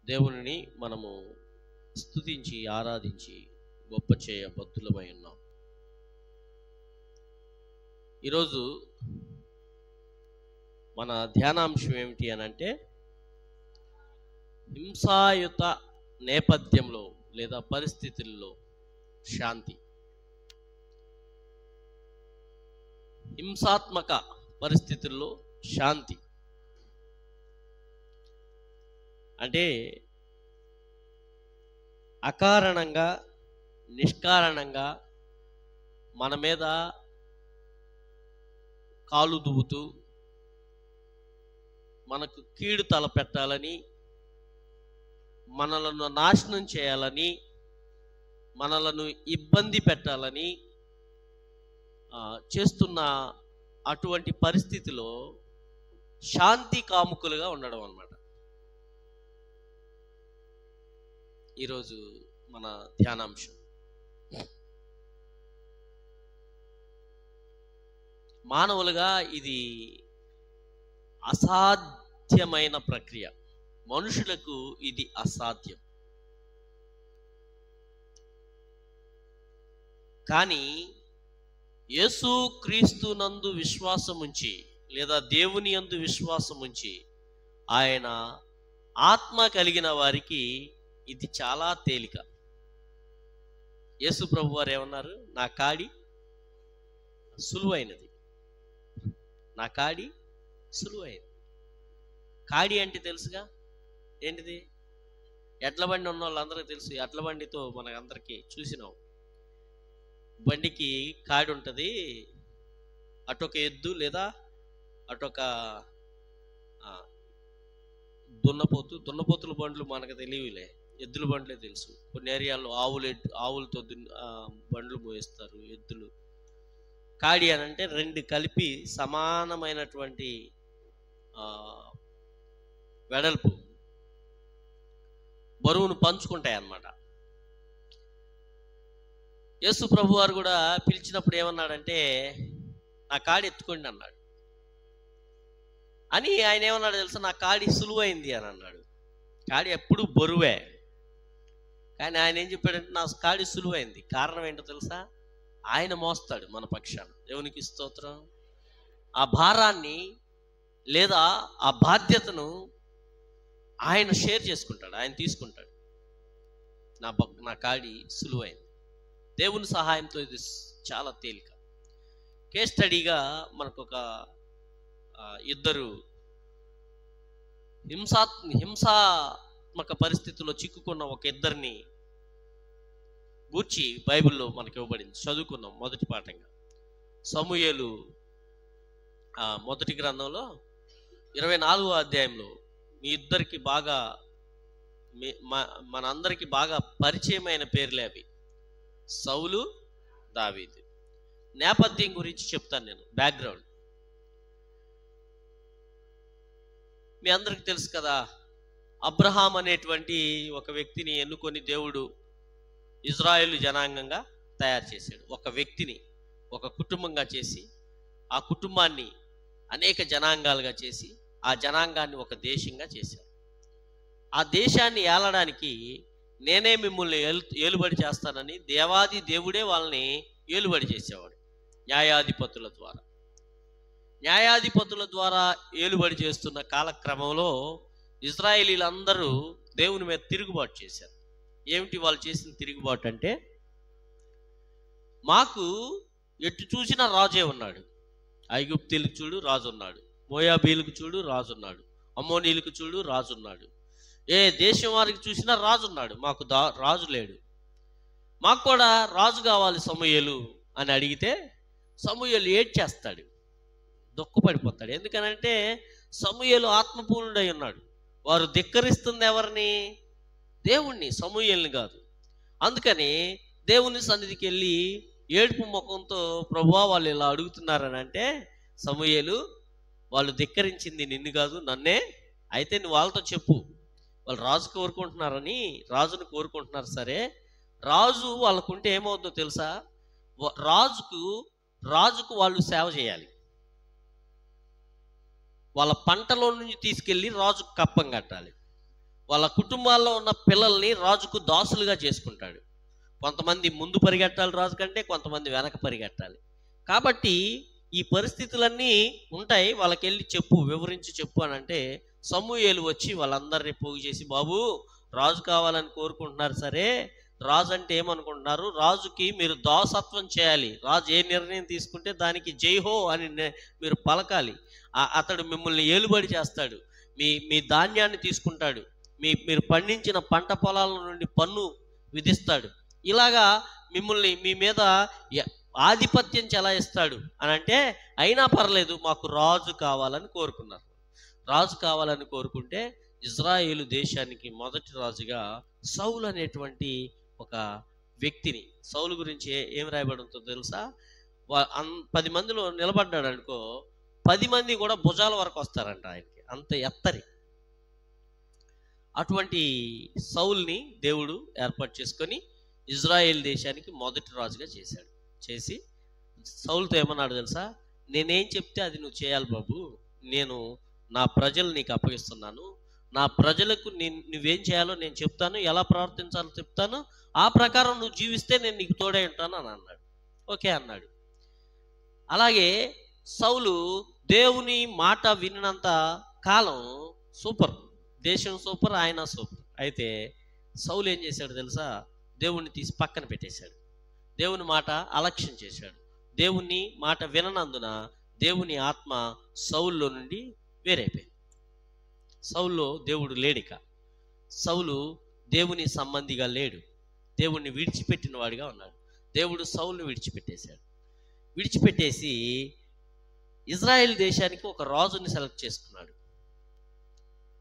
దేవునిని మనము స్తుతించి ఆరాధించి గొప్ప చేయ బద్దులమై ఉన్నాం. ఈరోజు మన ధ్యానాంశం ఏమిటి అని అంటే, హింసాయుత నేపథ్యంలో లేదా పరిస్థితుల్లో శాంతి. హింసాత్మక పరిస్థితుల్లో శాంతి అంటే అకారణంగా నిష్కారణంగా మన మీద కాలు దువ్వుతూ మనకు కీడు తలపెట్టాలని, మనలను నాశనం చేయాలని, మనలను ఇబ్బంది పెట్టాలని చేస్తున్న అటువంటి పరిస్థితిలో శాంతి కాముకులుగా ఉండడం అన్నమాట ఈరోజు మన ధ్యానాంశం. మానవులుగా ఇది అసాధ్యమైన ప్రక్రియ. మనుషులకు ఇది అసాధ్యం. కానీ యేసు క్రీస్తు నందు విశ్వాసం ఉంచి లేదా దేవుని యందు విశ్వాసం ఉంచి ఆయన ఆత్మ కలిగిన వారికి ఇది చాలా తేలిక. యేసు ప్రభు వారు ఏమన్నారు? నా కాడి సులువైనది, నా కాడి సులువైనది. కాడి అంటే తెలుసుగా, ఏంటిది? ఎడ్ల బండి ఉన్న వాళ్ళందరికీ తెలుసు. ఎడ్ల బండితో మనకందరికీ చూసినాం. బండికి కాడి ఉంటుంది. అటొక ఎద్దు లేదా అటొక దున్నపోతుల బండ్లు మనకు తెలియలే, ఎద్దుల బండ్లే తెలుసు. కొన్ని ఏరియాల్లో ఆవులతో బండ్లు మోయిస్తారు ఎద్దులు. కాడి అని అంటే రెండు కలిపి సమానమైనటువంటి వెడల్పు బరువును పంచుకుంటాయి అన్నమాట. యేసు ప్రభు వారు కూడా పిలిచినప్పుడు ఏమన్నాడంటే, నా కాడి ఎత్తుకోండి అన్నాడు. అని ఆయన ఏమన్నాడు తెలుసా? నా కాడి సులువైంది అని అన్నాడు. కాడి ఎప్పుడు బరువే, కానీ ఆయన ఏం చెప్పాడంటే నా కాడి సులువైంది. కారణం ఏంటో తెలుసా? ఆయన మోస్తాడు మన పక్షాన. దేవునికి స్తోత్రం. ఆ భారాన్ని లేదా ఆ బాధ్యతను ఆయన షేర్ చేసుకుంటాడు, ఆయన తీసుకుంటాడు. నా కాడి సులువైంది. దేవుని సహాయంతో ఇది చాలా తేలిక. కేస్ స్టడీగా మనకు ఒక ఇద్దరు హింసాత్మక పరిస్థితుల్లో చిక్కుకున్న ఒక ఇద్దరిని గూర్చి బైబిల్లో మనకి ఇవ్వబడింది. చదువుకున్నాం మొదటి పాఠంగా. సమూయేలు మొదటి గ్రంథంలో 24వ అధ్యాయంలో మీ ఇద్దరికి బాగా మనందరికి బాగా పరిచయమైన పేర్లే అవి, సౌలు, దావీదు. నేపథ్యం గురించి చెప్తాను నేను, బ్యాక్గ్రౌండ్. మీ అందరికి తెలుసు కదా, అబ్రహాం అనేటువంటి ఒక వ్యక్తిని ఎన్నుకొని దేవుడు ఇజ్రాయేలు జనాంగంగా తయారు చేశాడు. ఒక వ్యక్తిని ఒక కుటుంబంగా చేసి, ఆ కుటుంబాన్ని అనేక జనాంగాలుగా చేసి, ఆ జనాంగాన్ని ఒక దేశంగా చేశాడు. ఆ దేశాన్ని ఏలడానికి నేనే మిమ్మల్ని ఏలుబడి చేస్తానని దేవాది దేవుడే వాళ్ళని ఏలుబడి చేసేవాడు. న్యాయాధిపతుల ద్వారా ఏలుబడి చేస్తున్న కాలక్రమంలో ఇజ్రాయేలీలందరూ దేవుని మీద తిరుగుబాటు చేశారు. ఏమిటి వాళ్ళు చేసిన తిరుగుబాటు అంటే, మాకు ఎటు చూసినా రాజే ఉన్నాడు. ఐగుప్తీలకు చూడు రాజు ఉన్నాడు, మోయాబీలకు చూడు రాజు ఉన్నాడు, అమ్మోనీలకు చూడు రాజు ఉన్నాడు, ఏ దేశం వారికి చూసినా రాజు ఉన్నాడు, మాకు రాజు లేడు. మాకు కూడా రాజు కావాలి సమూయేలు అని అడిగితే సమూయేలు ఏడ్చేస్తాడు, దుఃఖపడిపోతాడు. ఎందుకనంటే సమూయేలు ఆత్మపూర్ణుడై ఉన్నాడు. వారు ధిక్కరిస్తుంది ఎవరిని? దేవుణ్ణి, సమూయేలుని కాదు. అందుకని దేవుని సన్నిధికి వెళ్ళి ఏడుపు ముఖంతో, ప్రభువా వాళ్ళు ఇలా అడుగుతున్నారని అంటే, సమూయేలు వాళ్ళు ధిక్కరించింది నిన్ను కాదు నన్నే, అయితే నువ్వు వాళ్ళతో చెప్పు, వాళ్ళు రాజు కోరుకుంటున్నారని, రాజును కోరుకుంటున్నారు. సరే, రాజు వాళ్ళకుంటే ఏమవుతుందో తెలుసా? రాజుకు వాళ్ళు సేవ చేయాలి. వాళ్ళ పంటలో నుంచి తీసుకెళ్ళి రాజుకు కప్పం కట్టాలి. వాళ్ళ కుటుంబాల్లో ఉన్న పిల్లల్ని రాజుకు దాసులుగా చేసుకుంటాడు. కొంతమంది ముందు పరిగెట్టాలి రాజు కంటే, కొంతమంది వెనక పరిగెట్టాలి. కాబట్టి ఈ పరిస్థితులన్నీ ఉంటాయి. వాళ్ళకి వెళ్ళి చెప్పు, వివరించి చెప్పు అని అంటే సమూయేలు వచ్చి వాళ్ళందరినీ పోగు చేసి, బాబు రాజు కావాలని కోరుకుంటున్నారు, సరే రాజు అంటే ఏమనుకుంటున్నారు, రాజుకి మీరు దాసత్వం చేయాలి, రాజు ఏ నిర్ణయం తీసుకుంటే దానికి జైహో అని మీరు పలకాలి, అతడు మిమ్మల్ని ఏలుబడి చేస్తాడు, మీ ధాన్యాన్ని తీసుకుంటాడు, మీరు పండించిన పంట పొలాల నుండి పన్ను విధిస్తాడు, ఇలాగా మిమ్మల్ని మీ మీద ఆధిపత్యం చెలాయిస్తాడు అని అంటే, అయినా పర్లేదు మాకు రాజు కావాలని కోరుకున్నారు. రాజు కావాలని కోరుకుంటే ఇజ్రాయేలు దేశానికి మొదటి రాజుగా సౌలు అనేటువంటి ఒక వ్యక్తిని, సౌలు గురించి ఏం రాయబడి ఉంటుందో తెలుసా? 10 మందిలో నిలబడ్డాడు అనుకో, 10 మంది కూడా భుజాల వరకు వస్తారంట ఆయనకి, అంత ఎత్తరి. అటువంటి సౌల్ని దేవుడు ఏర్పాటు చేసుకొని ఇజ్రాయేల్ దేశానికి మొదటి రాజుగా చేశాడు. చేసి సౌలుతో ఏమన్నాడు తెలుసా? నేనేం చెప్తే అది నువ్వు చేయాలి బాబు, నేను నా ప్రజలు నీకు అప్పగిస్తున్నాను, నా ప్రజలకు నువ్వేం చేయాలో నేను చెప్తాను, ఎలా ప్రవర్తించాలో చెప్తాను, ఆ ప్రకారం నువ్వు జీవిస్తే నేను నీకు తోడై ఉంటాను అని అన్నాడు. ఓకే అన్నాడు. అలాగే సౌలు దేవుని మాట విన్నంత కాలం సూపర్, దేశం సూపర్, ఆయన సూపర్. అయితే సౌలు ఏం చేశాడు తెలుసా? దేవుణ్ణి తీసి పక్కన పెట్టేశాడు, దేవుని మాట అలక్ష్యం చేశాడు. దేవుని మాట విననందున దేవుని ఆత్మ సౌల్లో నుండి వేరైపోయింది. సౌల్లో దేవుడు లేడిక. సౌలు దేవుని సంబంధిగా లేడు, దేవుణ్ణి విడిచిపెట్టిన వాడిగా ఉన్నాడు. దేవుడు సౌలుని విడిచిపెట్టేశాడు. విడిచిపెట్టేసి ఇజ్రాయెల్ దేశానికి ఒక రాజుని సెలెక్ట్ చేసుకున్నాడు.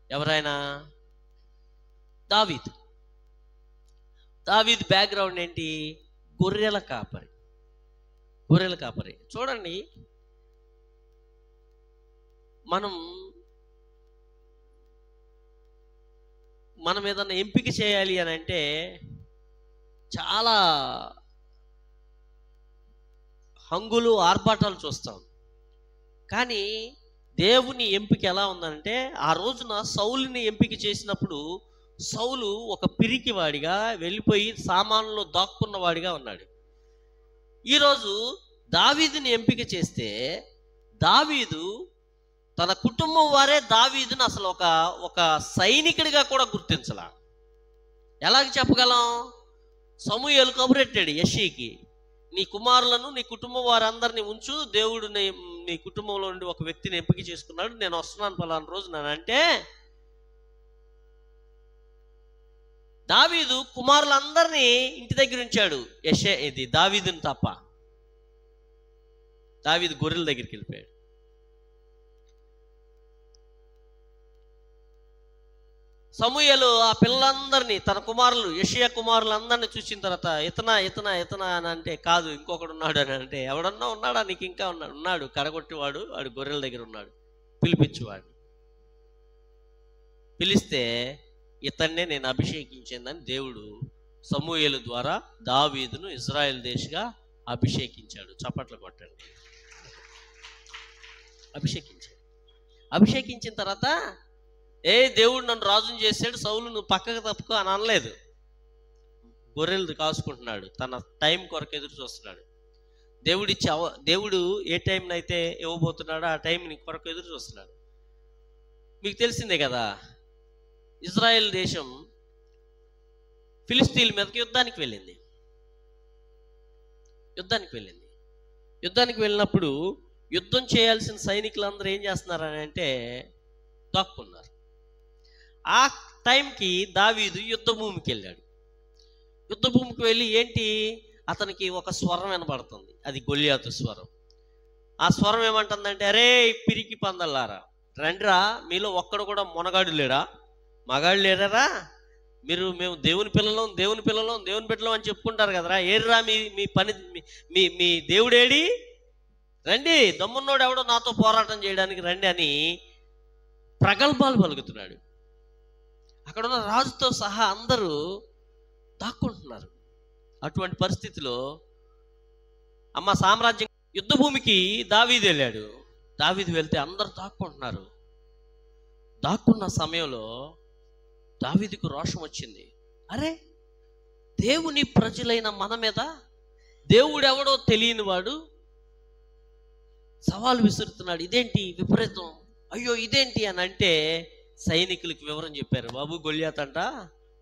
ఎవరైనా? దావీదు. దావీదు బ్యాక్గ్రౌండ్ ఏంటి? గొర్రెల కాపరి. గొర్రెల కాపరి. చూడండి, మనం ఏదన్నా ఎంపిక చేయాలి అని అంటే చాలా హంగులు ఆర్భాటాలు చూస్తాం. కానీ దేవుని ఎంపిక ఎలా ఉందంటే, ఆ రోజున సౌలుని ఎంపిక చేసినప్పుడు సౌలు ఒక పిరికివాడిగా వెళ్ళిపోయి సామాన్లో దాక్కున్నవాడిగా ఉన్నాడు. ఈరోజు దావీదుని ఎంపిక చేస్తే దావీదు తన కుటుంబం వారే దావీదుని అసలు ఒక సైనికుడిగా కూడా గుర్తించలా. ఎలాగ చెప్పగలం? సమూయేలు కబురెట్టాడు యెష్షయికి, నీ కుమారులను నీ కుటుంబం వారందరినీ ఉంచు, దేవుడు నీ కుటుంబంలో నుండి ఒక వ్యక్తిని ఎంపిక చేసుకున్నాడు, నేను వస్తున్నాను పలానా రోజు అంటే దావీదు కుమారులందరినీ ఇంటి దగ్గర ఉంచాడు. ఇది దావీదుని తప్ప. దావీదు గొర్రెల దగ్గరికి వెళ్ళిపోయాడు. సమూయేలు ఆ పిల్లలందరినీ, తన కుమారులు యెషయా కుమారులందరినీ చూసిన తర్వాత ఇతనా అని అంటే, కాదు ఇంకొకడు ఉన్నాడు అని అంటే, ఎవడన్నా ఉన్నాడా? నీకు ఇంకా ఉన్నాడు కడగొట్టేవాడు, వాడు గొర్రెల దగ్గర ఉన్నాడు, పిలిపించువాడు. పిలిస్తే ఇతన్నే నేను అభిషేకించిందని దేవుడు సమూయేలు ద్వారా దావీదును ఇజ్రాయెల్ దేశంగా అభిషేకించాడు. చప్పట్లు కొట్టండి. అభిషేకించిన తర్వాత దేవుడు నన్ను రాజుని చేశాడు, సౌలు నువ్వు పక్కకు తప్పుకో అని అనలేదు. గొర్రెలు కాసుకుంటున్నాడు, తన టైం కొరకు ఎదురు చూస్తున్నాడు. దేవుడు ఏ టైంనైతే ఇవ్వబోతున్నాడో ఆ టైంని కొరకు ఎదురు చూస్తున్నాడు. మీకు తెలిసిందే కదా, ఇజ్రాయెల్ దేశం ఫిలిస్తీన్ల మీదకి యుద్ధానికి వెళ్ళింది. యుద్ధానికి వెళ్ళినప్పుడు యుద్ధం చేయాల్సిన సైనికులందరూ ఏం చేస్తున్నారని అంటే దాక్కున్నారు. ఆ టైంకి దావీదు యుద్ధ భూమికి వెళ్ళాడు. యుద్ధ భూమికి వెళ్ళి ఏంటి, అతనికి ఒక స్వరం వినబడుతుంది, అది గొల్లియాతు స్వరం. ఆ స్వరం ఏమంటుందంటే, అరే పిరికి పందల్లారా, రండిరా, మీలో ఒక్కడు కూడా మొనగాడు లేడా, మగాడు లేరా, మేము దేవుని పిల్లలం దేవుని బిడ్డలం అని చెప్పుకుంటారు కదరా, ఏర్రా మీ పని, మీ దేవుడేడి, రండి, దమ్మున్నోడు ఎవడో నాతో పోరాటం చేయడానికి రండి అని ప్రగల్భాలు పలుకుతున్నాడు. అక్కడున్న రాజుతో సహా అందరూ దాక్కుంటున్నారు. అటువంటి పరిస్థితిలో అమ్మ సామ్రాజ్యం యుద్ధ భూమికి దావీదు వెళ్ళాడు. దావీదు వెళ్తే అందరూ దాక్కుంటున్నారు. దాక్కున్న సమయంలో దావీదుకు రోషం వచ్చింది. అరే, దేవుని ప్రజలైన మన మీద దేవుడెవడో తెలియని వాడు సవాలు విసురుతున్నాడు, ఇదేంటి విపరీతం, అయ్యో ఇదేంటి అని అంటే సైనికులకు వివరం చెప్పారు. బాబు, గొల్యాత్ అంట,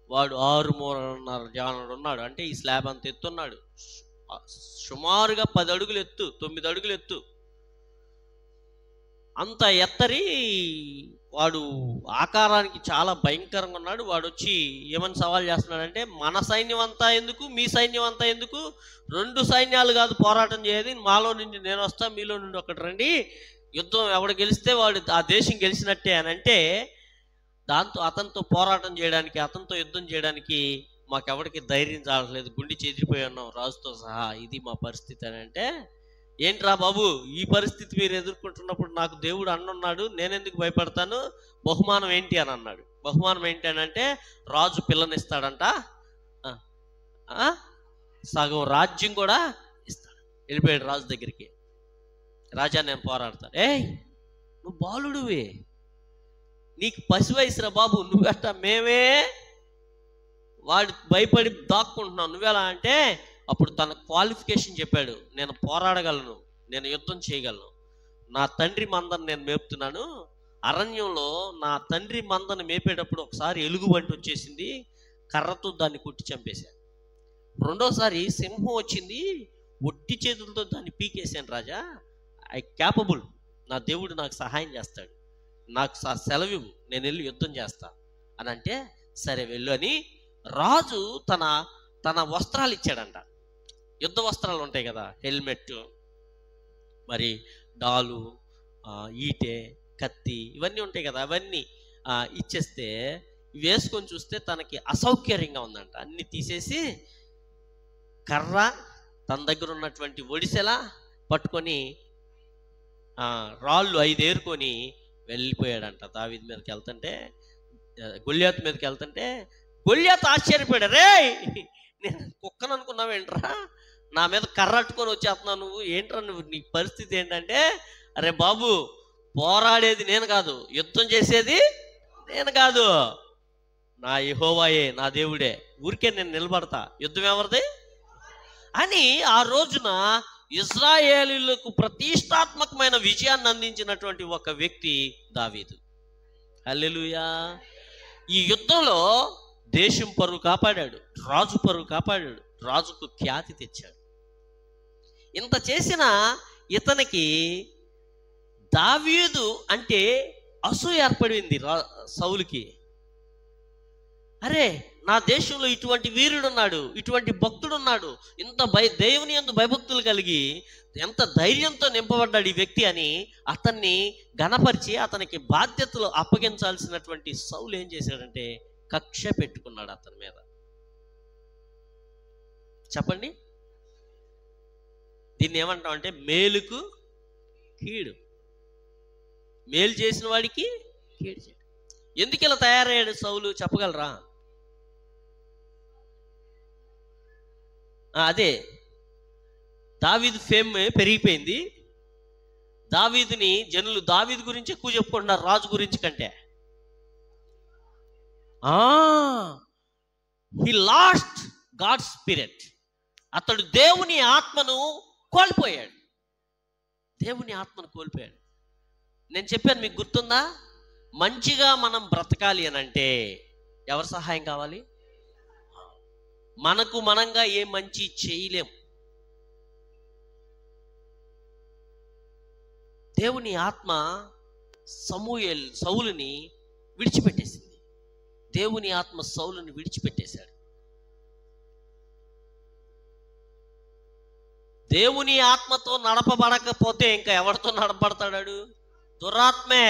వాడు 6.5 జానుడు ఉన్నాడు, అంటే ఈ స్లాబ్ అంత ఎత్తున్నాడు, సుమారుగా 10 అడుగులు ఎత్తు, 9 అడుగులు ఎత్తు, అంత ఎత్తరి వాడు, ఆకారానికి చాలా భయంకరంగా ఉన్నాడు. వాడు వచ్చి ఏమని సవాల్ చేస్తున్నాడంటే, మన సైన్యం అంతా ఎందుకు, మీ సైన్యం అంతా ఎందుకు, 2 సైన్యాలు కాదు పోరాటం చేయదు, మాలో నుండి నేను వస్తా, మీలో నుండి ఒకటి రండి, యుద్ధం ఎవడు గెలిస్తే వాడు ఆ దేశం గెలిచినట్టే అని అంటే, దాంతో అతనితో పోరాటం చేయడానికి, అతనితో యుద్ధం చేయడానికి మాకెవరికి ధైర్యం చాలట్లేదు, గుండె చెదిరిపోయి ఉన్నాం రాజుతో సహా, ఇది మా పరిస్థితి అని అంటే, ఏంట్రా బాబు, ఈ పరిస్థితి మీరు ఎదుర్కొంటున్నప్పుడు నాకు దేవుడు అన్నున్నాడు, నేనెందుకు భయపడతాను, బహుమానం ఏంటి అని అన్నాడు. బహుమానం ఏంటి అని అంటే, రాజు పిల్లనిస్తాడంట, సగం రాజ్యం కూడా ఇస్తాడు. వెళ్ళిపోయాడు రాజు దగ్గరికి. రాజా, నేను పోరాడతాను. నువ్వు బాలుడివి, నీకు పసి వయసురా బాబు, నువ్వెట్టా, మేమే వాడు భయపడి దాక్కుంటున్నావు, నువ్వెలా అంటే, అప్పుడు తన క్వాలిఫికేషన్ చెప్పాడు. నేను పోరాడగలను, నేను యుద్ధం చేయగలను, నా తండ్రి మందను నేను మేపుతున్నాను, అరణ్యంలో నా తండ్రి మందను మేపేటప్పుడు ఒకసారి ఎలుగుబంటి వచ్చేసింది, కర్రతో దాన్ని కొట్టి చంపేశాను. రెండోసారి సింహం వచ్చింది, ఒట్టి చేతులతో దాన్ని పీకేశాను. రాజా, ఐ క్యాపబుల్, నా దేవుడు నాకు సహాయం చేస్తాడు, నాకు సెలవు, నేను వెళ్ళి యుద్ధం చేస్తా అని అంటే, సరే వెళ్ళు అని రాజు తన వస్త్రాలు ఇచ్చాడంట. యుద్ధ వస్త్రాలు ఉంటాయి కదా, హెల్మెట్, మరి డాలు, ఈటె, కత్తి, ఇవన్నీ ఉంటాయి కదా, అవన్నీ ఇచ్చేస్తే వేసుకొని చూస్తే తనకి అసౌకర్యంగా ఉందంట. అన్ని తీసేసి కర్ర, తన దగ్గర ఉన్నటువంటి ఒడిసెలా పట్టుకొని రాళ్ళు 5 ఏరుకొని వెళ్ళిపోయాడంట. దావీదు మీదకి వెళ్తుంటే, గొల్యాతు మీదకి వెళ్తుంటే, గొల్యాతు ఆశ్చర్యపోయాడు. రే, నేను కుక్కను అనుకున్నావేంట్రా, నా మీద కర్ర అట్టుకొని వచ్చేస్తున్నావు, నువ్వు ఏంట్రా, నీ పరిస్థితి ఏంటంటే, అరే బాబు, పోరాడేది నేను కాదు, యుద్ధం చేసేది నేను కాదు, నా యెహోవాయే, నా దేవుడే, ఊరికే నేను నిలబడతా, యుద్ధం ఎవరిది అని ఆ రోజున ఇశ్రాయేలీయులకు ప్రతిష్టాత్మకమైన విజయాన్ని అందించినటువంటి ఒక వ్యక్తి దావీదు. హల్లెలూయా. ఈ యుద్ధంలో దేశం పరువు కాపాడాడు, రాజు పరువు కాపాడాడు, రాజుకు ఖ్యాతి తెచ్చాడు. ఇంత చేసిన ఇతనికి దావీదు అంటే అసూయ ఏర్పడింది సౌలుకి. అరే, నా దేశంలో ఇటువంటి వీరుడు ఉన్నాడు, ఇటువంటి భక్తుడు ఉన్నాడు, ఇంత దేవుని యందు భయభక్తులు కలిగి ఎంత ధైర్యంతో నింపబడ్డాడు ఈ వ్యక్తి అని అతన్ని ఘనపరిచి అతనికి బాధ్యతలు అప్పగించాల్సినటువంటి సౌలు ఏం చేశాడంటే, కక్ష పెట్టుకున్నాడు అతని మీద. చెప్పండి, దీన్ని ఏమంటామంటే మేలుకు కీడు. మేలు చేసిన వాడికి కీడు చేయడు. ఎందుకు ఇలా తయారయ్యాడు సౌలు చెప్పగలరా? అదే, దావీదు ఫేమ్ పెరిగిపోయింది. దావీదుని జనులు దావీదు గురించి ఎక్కువ చెప్పుకుంటున్నారు రాజు గురించి కంటే. He lost God spirit. అతడు దేవుని ఆత్మను కోల్పోయాడు. దేవుని ఆత్మను కోల్పోయాడు. నేను చెప్పాను, మీకు గుర్తుందా? మంచిగా మనం బ్రతకాలి అని అంటే ఎవరి సహాయం కావాలి? మనకు మనంగా ఏ మంచి చేయలేం. దేవుని ఆత్మ సౌలుని విడిచిపెట్టేసింది. దేవుని ఆత్మ సౌలుని విడిచిపెట్టేశాడు. దేవుని ఆత్మతో నడపబడకపోతే ఇంకా ఎవరితో నడపబడతాడు? దురాత్మే.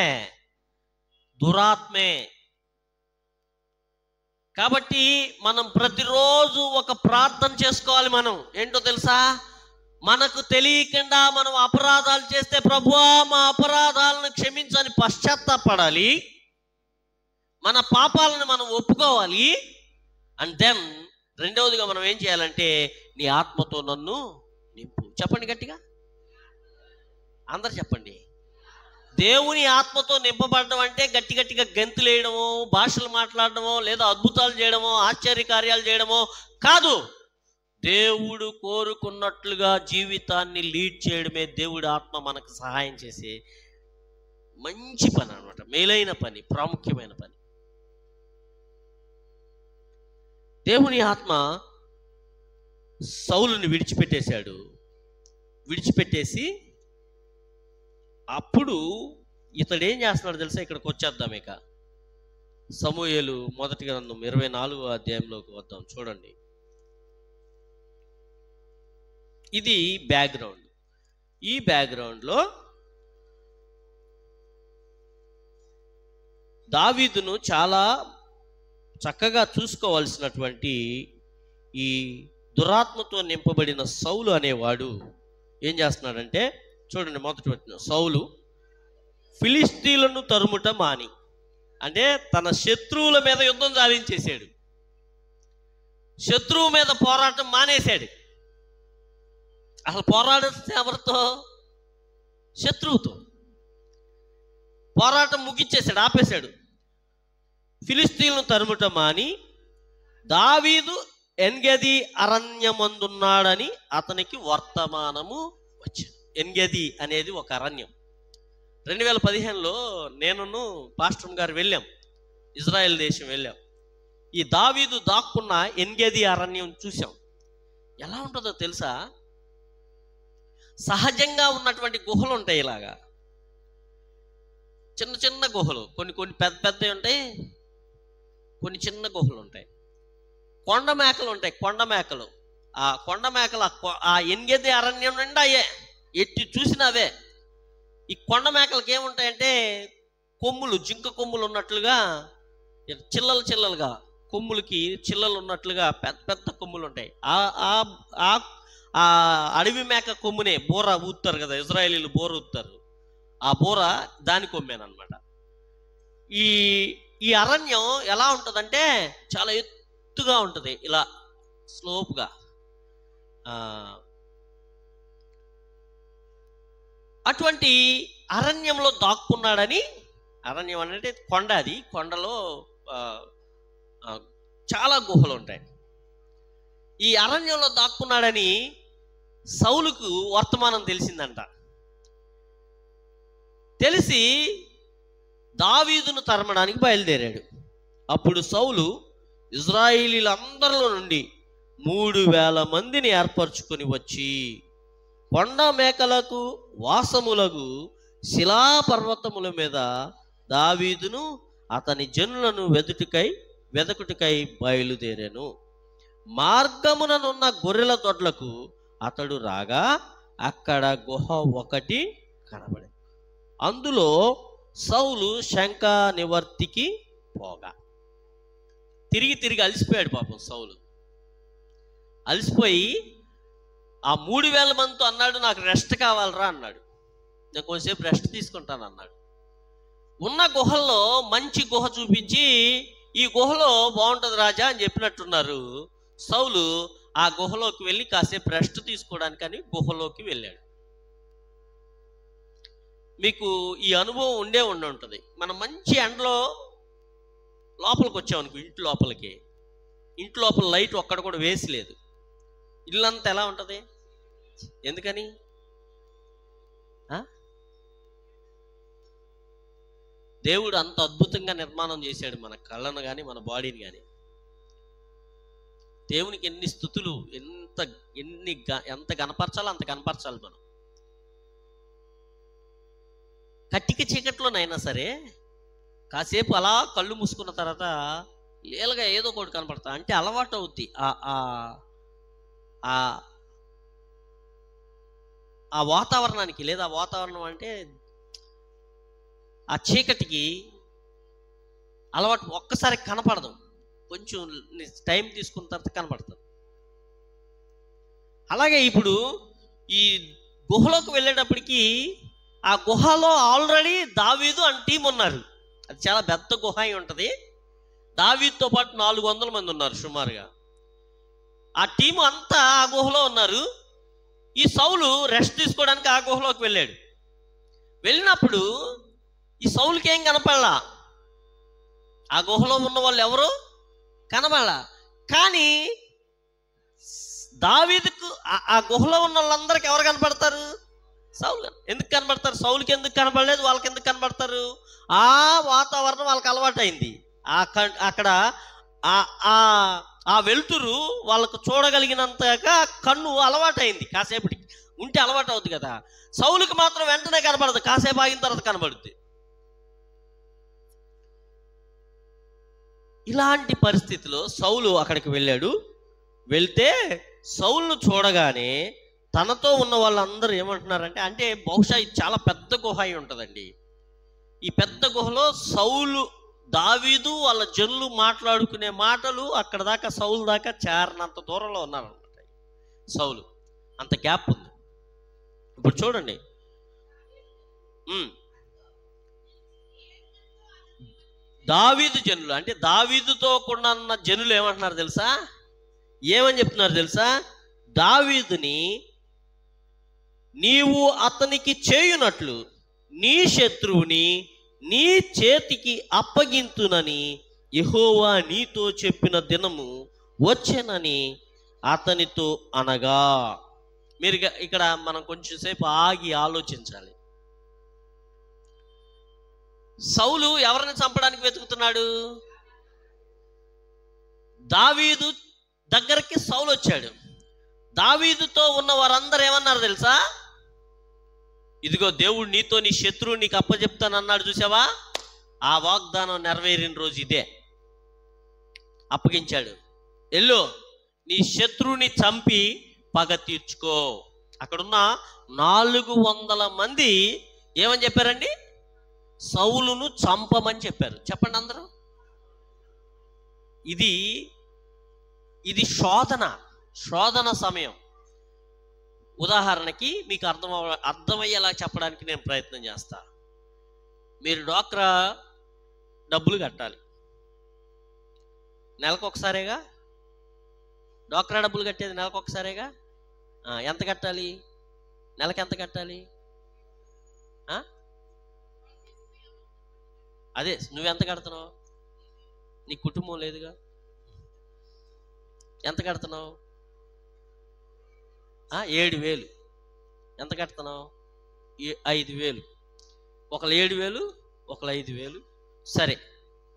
కాబట్టి మనం ప్రతిరోజు ఒక ప్రార్థన చేసుకోవాలి. మనం ఏంటో తెలుసా? మనకు తెలియకుండా మనం అపరాధాలు చేస్తే, ప్రభువా మా అపరాధాలను క్షమించని పశ్చాత్తాపడాలి. మన పాపాలను మనం ఒప్పుకోవాలి. అండ్ దెన్ రెండవదిగా మనం ఏం చేయాలంటే, నీ ఆత్మతో నన్ను నింపు. చెప్పండి గట్టిగా, అందరు చెప్పండి. దేవుని ఆత్మతో నింపబడడం అంటే గట్టి గట్టిగా గెంతులు వేయడమో, భాషలు మాట్లాడడమో, లేదా అద్భుతాలు చేయడమో, ఆశ్చర్య కార్యాలు చేయడమో కాదు. దేవుడు కోరుకున్నట్లుగా జీవితాన్ని లీడ్ చేయడమే దేవుడి ఆత్మ మనకు సహాయం చేసే మంచి పని అన్నమాట. మేలైన పని, ప్రాముఖ్యమైన పని. దేవుని ఆత్మ సౌలుని విడిచిపెట్టేసి అప్పుడు ఇతడు ఏం చేస్తున్నాడు తెలుసా? ఇక్కడికి వచ్చేద్దాం. ఇక సమూయేలు మొదటి గ్రంథం 24వ అధ్యాయంలోకి వద్దాం. చూడండి, ఇది బ్యాక్గ్రౌండ్. ఈ బ్యాక్గ్రౌండ్లో దావీదును చాలా చక్కగా చూసుకోవాల్సినటువంటి ఈ దురాత్మతో నింపబడిన సౌలు అనేవాడు ఏం చేస్తున్నాడంటే, చూడండి మొదటి వచ్చిన, సౌలు ఫిలిష్తీయులను తరుముట మాని, అంటే తన శత్రువుల మీద యుద్ధం సాధించేశాడు. శత్రువు మీద పోరాటం మానేశాడు. అసలు పోరాడితే ఎవరితో? శత్రువుతో. పోరాటం ముగించేశాడు, ఆపేశాడు. ఫిలిష్తీయులను తరుముట మాని దావీదు ఎన్గెది అరణ్యమందున్నాడని అతనికి వర్తమానము వచ్చింది. ఎన్గెది అనేది ఒక అరణ్యం. 2015లో నేనును పాస్టర్ గారు వెళ్ళాం, ఇజ్రాయెల్ దేశం వెళ్ళాం. ఈ దావీదు దాక్కున్న ఎన్గెది అరణ్యం చూసాం. ఎలా ఉంటుందో తెలుసా? సహజంగా ఉన్నటువంటి గుహలు ఉంటాయి, ఇలాగా చిన్న చిన్న గుహలు, కొన్ని పెద్ద పెద్దవి ఉంటాయి, కొన్ని చిన్న గుహలు ఉంటాయి. కొండ మేకలు ఉంటాయి, కొండ మేకలు. ఆ కొండ మేకలు ఆ ఎన్గెది అరణ్యం నిండా అయ్యే, ఎట్టి చూసినా అవే. ఈ కొండ మేకలకి ఏముంటాయంటే కొమ్ములు, జింక కొమ్ములు ఉన్నట్లుగా, చిల్లలుగా కొమ్ములకి చిల్లలు ఉన్నట్లుగా పెద్ద పెద్ద కొమ్ములు ఉంటాయి. ఆ అడవి మేక కొమ్మునే బోర ఊతారు కదా, ఇజ్రాయేలీలు బోర ఊతారు. ఆ బోర దాని కొమ్మేనమాట. ఈ అరణ్యం ఎలా ఉంటుందంటే చాలా ఎత్తుగా ఉంటుంది, ఇలా స్లోప్గా. అటువంటి అరణ్యంలో దాక్కున్నాడని, అరణ్యం అంటే కొండ, అది కొండలో చాలా గుహలు ఉంటాయి. ఈ అరణ్యంలో దాక్కున్నాడని సౌలుకు వర్తమానం తెలిసిందంట. తెలిసి దావీదును తరమడానికి బయలుదేరాడు. అప్పుడు సౌలు ఇజ్రాయేలీలందరిలో నుండి 3000 మందిని ఏర్పరచుకొని వచ్చి కొండ మేకలకు వాసములకు శిలాపర్వతముల మీద దావీదును అతని జనులను వెదకుటికై బయలుదేరాను. మార్గముననున్న గొర్రెల దొడ్లకు అతడు రాగా అక్కడ గుహ ఒకటి కనబడింది. అందులో సౌలు శంఖ నివర్తికి పోగా, తిరిగి అలసిపోయాడు పాపం సౌలు. అలసిపోయి ఆ 3000 మందితో అన్నాడు, నాకు రెస్ట్ కావాలరా అన్నాడు. నేను కొంచెంసేపు రెస్ట్ తీసుకుంటాను అన్నాడు. ఉన్న గుహల్లో మంచి గుహ చూపించి, ఈ గుహలో బాగుంటుంది రాజా అని చెప్పినట్టున్నారు. సౌలు ఆ గుహలోకి వెళ్ళి కాసేపు రెస్ట్ తీసుకోవడానికని గుహలోకి వెళ్ళాడు. మీకు ఈ అనుభవం ఉండే ఉంటుంది. మనం మంచి ఎండలో లోపలికి వచ్చామనుకో, ఇంటి లోపల లైట్ ఒక్కడ కూడా వేసి లేదు, ఇల్లంతా ఎలా ఉంటుంది? ఎందుకని? దేవుడు అంత అద్భుతంగా నిర్మాణం చేశాడు మన కళ్ళను కానీ మన బాడీని కానీ. దేవునికి ఎన్ని స్తుతులు, ఎంత కనపరచాలో అంత కనపరచాలి మనం. కట్టిక చీకట్లోనైనా సరే కాసేపు అలా కళ్ళు మూసుకున్న తర్వాత లీలగా ఏదో ఒకటి కనపడతా, అంటే అలవాటు అవుద్ది. ఆ వాతావరణానికి, లేదా వాతావరణం అంటే ఆ చీకటికి అలవాటు ఒక్కసారి కనపడదు, కొంచెం టైం తీసుకున్న తర్వాత కనపడుతుంది. అలాగే ఇప్పుడు ఈ గుహలోకి వెళ్ళేటప్పటికి ఆ గుహలో ఆల్రెడీ దావీదు అండ్ టీం ఉన్నారు. అది చాలా పెద్ద గుహ అయి ఉంటుంది. దావీదుతో పాటు 400 మంది ఉన్నారు సుమారుగా. ఆ టీము అంతా ఆ గుహలో ఉన్నారు. ఈ సౌలు రెస్ట్ తీసుకోవడానికి ఆ గుహలోకి వెళ్ళాడు. వెళ్ళినప్పుడు ఈ సౌలుకి ఏం కనపడలా, ఆ గుహలో ఉన్న వాళ్ళు ఎవరు కనపడలా. కానీ దావీదుకు ఆ గుహలో ఉన్న వాళ్ళందరికీ ఎవరు కనపడతారు? సౌలు. ఎందుకు కనపడతారు? సౌలుకి ఎందుకు కనపడలేదు, వాళ్ళకి ఎందుకు కనపడతారు? ఆ వాతావరణం వాళ్ళకి అలవాటైంది. అక్కడ ఆ వెలుతురు వాళ్ళకు చూడగలిగినంతగా కన్ను అలవాటైంది. కాసేపటికి ఉంటే అలవాటు అవుతుంది కదా. సౌలుకి మాత్రం వెంటనే కనపడదు, కాసేపు ఆగిన తర్వాత కనబడుద్ది. ఇలాంటి పరిస్థితిలో సౌలు అక్కడికి వెళ్ళాడు. వెళ్తే సౌలును చూడగానే తనతో ఉన్న వాళ్ళందరూ ఏమంటున్నారంటే, అంటే బహుశా ఇది చాలా పెద్ద గుహ అయి ఉంటుందండి. ఈ పెద్ద గుహలో సౌలు, దావీదు వాళ్ళ జనులు మాట్లాడుకునే మాటలు అక్కడ దాకా సౌలు దాకా చేరనంత దూరంలో ఉన్నారన్నమాట. సౌలు అంత గ్యాప్ ఉంది. ఇప్పుడు చూడండి, దావీదు జనులు అంటే దావీదుతో కూడా ఉన్న జనులు ఏమంటున్నారు తెలుసా? ఏమని చెప్తున్నారు తెలుసా? దావీదుని నీవు అతనికి చేయునట్లు నీ శత్రువుని నీ చేతికి అప్పగింతునని యెహోవా నీతో చెప్పిన దినము వచ్చెనని అతనితో అనగా. మీరు ఇక్కడ మనం కొంచెం సేపు ఆగి ఆలోచించాలి. సౌలు ఎవరిని చంపడానికి వెతుకుతున్నాడు? దావీదు దగ్గరికి సౌలు వచ్చాడు. దావీదుతో ఉన్న వారందరూ ఏమన్నారు తెలుసా? ఇదిగో దేవుడు నీతో నీ శత్రువు నీకు అప్పచెప్తాను అన్నాడు, చూసావా? ఆ వాగ్దానం నెరవేరిన రోజు ఇదే. అప్పగించాడు, ఎల్లు నీ శత్రువుని చంపి పగ తీర్చుకో. అక్కడున్న 400 మంది ఏమని చెప్పారండి? సౌలును చంపమని చెప్పారు. చెప్పండి అందరూ. ఇది శోధన సమయం. ఉదాహరణకి మీకు అర్థమయ్యేలా చెప్పడానికి నేను ప్రయత్నం చేస్తా. మీరు డ్వాక్రా డబ్బులు కట్టాలి, నెలకు ఒకసారేగా. డ్వాక్రా డబ్బులు కట్టేది నెలకు ఒకసారేగా. ఎంత కట్టాలి? నెలకి ఎంత కట్టాలి? అదే, నువ్వెంత కడుతున్నావు? నీ కుటుంబం లేదుగా. ఎంత కడుతున్నావు? 7,000. ఎంత కడుతున్నావు? 5,000. ఒకళ్ళు 7,000, ఒకళ్ళు 5,000. సరే,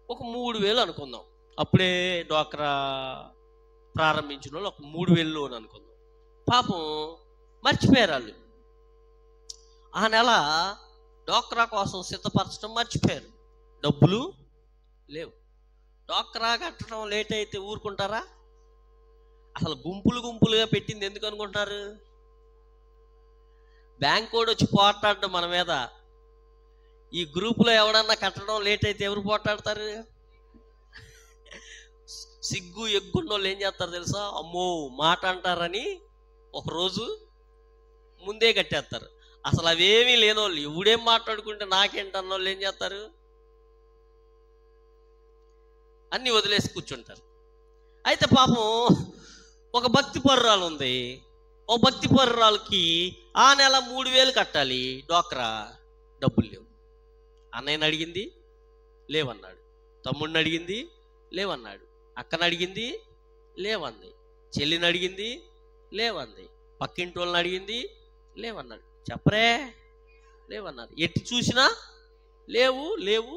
ఒక 3,000 అనుకుందాం. అప్పుడే డ్వాక్రా ప్రారంభించిన వాళ్ళు ఒక 3,000 లోన్ అనుకుందాం. పాపం మర్చిపోయారు వాళ్ళు. ఆ నెల డ్వాక్రా కోసం సిద్ధపరచడం మర్చిపోయారు. డబ్బులు లేవు. డ్వాక్రా కట్టడం లేట్ అయితే ఊరుకుంటారా? అసలు గుంపులుగా పెట్టింది ఎందుకు అనుకుంటున్నారు? బ్యాంక్ కూడా వచ్చి పోట్లాడడం మన మీద. ఈ గ్రూపులో ఎవడన్నా కట్టడం లేట్ అయితే ఎవరు పోట్లాడతారు? సిగ్గు ఎగ్గున్న వాళ్ళు ఏం చేస్తారు తెలుసా? అమ్మో మాట అంటారని ఒకరోజు ముందే కట్టేస్తారు. అసలు అవేమీ లేని వాళ్ళు, ఎవడేం మాట్లాడుకుంటే నాకేంటన్న వాళ్ళు ఏం చేస్తారు? అన్నీ వదిలేసి కూర్చుంటారు. అయితే పాపం ఒక భక్తి పర్రాలు ఉంది. ఓ భక్తి పర్రాలకి ఆ నెల 3,000 కట్టాలి. డ్వాక్రా డబ్బులు లేవు. అన్నయ్యని అడిగింది లేవన్నాడు, తమ్ముడిని అడిగింది లేవన్నాడు, అక్కని అడిగింది లేవంది, చెల్లిని అడిగింది లేవంది, పక్కింటి వాళ్ళని అడిగింది లేవన్నాడు. చెప్పరే లేవన్నారు. ఎట్టి చూసినా లేవు.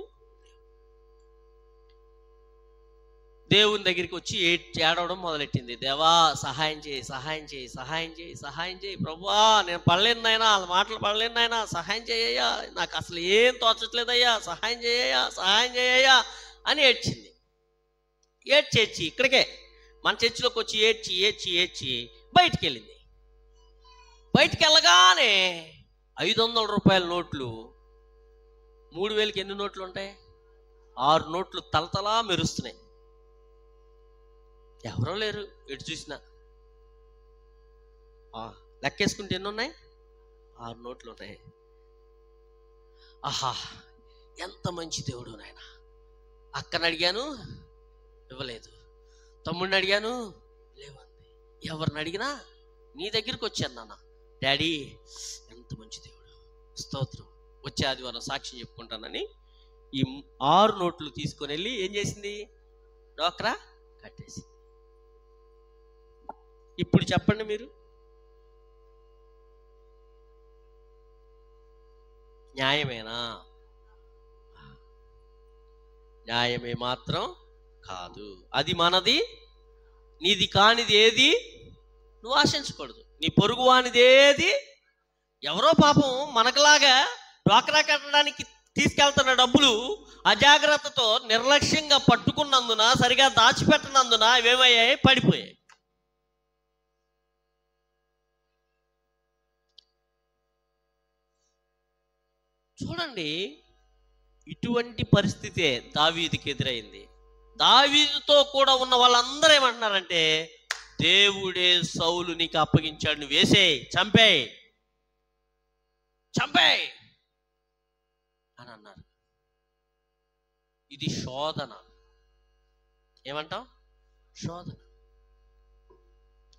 దేవుని దగ్గరికి వచ్చి ఏడవడం మొదలెట్టింది. దేవా సహాయం చేయి ప్రభువా, నేను పడలేను నాయనా, వాళ్ళ మాటలు పడలేను నాయనా, సహాయం చేయ్యా, నాకు అసలు ఏం తోచట్లేదయ్యా, సహాయం చేయ్యా అని ఏడ్చింది. ఏడ్చేచ్చి ఇక్కడికే మన చర్చిలోకి వచ్చి ఏడ్చి బయటికి వెళ్ళింది. బయటికి వెళ్ళగానే 500 రూపాయల నోట్లు, 3,000కి ఎన్ని నోట్లు ఉంటాయి? 6 నోట్లు తలతలా మెరుస్తున్నాయి. ఎవరో లేరు, ఎటు చూసినా. లెక్కేసుకుంటే ఎన్ని ఉన్నాయి? 6 నోట్లు ఉన్నాయి. ఆహా, ఎంత మంచి దేవుడు నాయన. అక్కని అడిగాను ఇవ్వలేదు, తమ్ముడిని అడిగాను లేవంది, ఎవరిని అడిగినా నీ దగ్గరికి వచ్చాను నాన్న. డాడీ ఎంత మంచి దేవుడు, స్తోత్రం. వచ్చే ఆదివారం సాక్ష్యం చెప్పుకుంటానని ఈ 6 నోట్లు తీసుకొని వెళ్ళి ఏం చేసింది? డోక్రా కట్టేసింది. ఇప్పుడు చెప్పండి మీరు, న్యాయమేనా? న్యాయమే మాత్రం కాదు. అది మనది. నీది కానిది ఏది నువ్వు ఆశించకూడదు. నీ పొరుగు వానిది ఏది. ఎవరో పాపం మనకులాగా డ్వాక్రా కట్టడానికి తీసుకెళ్తున్న డబ్బులు అజాగ్రత్తతో నిర్లక్ష్యంగా పట్టుకున్నందున, సరిగా దాచిపెట్టనందున ఇవేమయ్యాయి? పడిపోయాయి. చూడండి, ఇటువంటి పరిస్థితే దావీదుకి ఎదురైంది. దావీదుతో కూడా ఉన్న వాళ్ళందరూ ఏమంటున్నారంటే, దేవుడే సౌలు నీకు అప్పగించాడు, నువ్వు వేసేయి, చంపేయి చంపేయి అని అన్నారు. ఇది శోధన. ఏమంటాం? శోధన.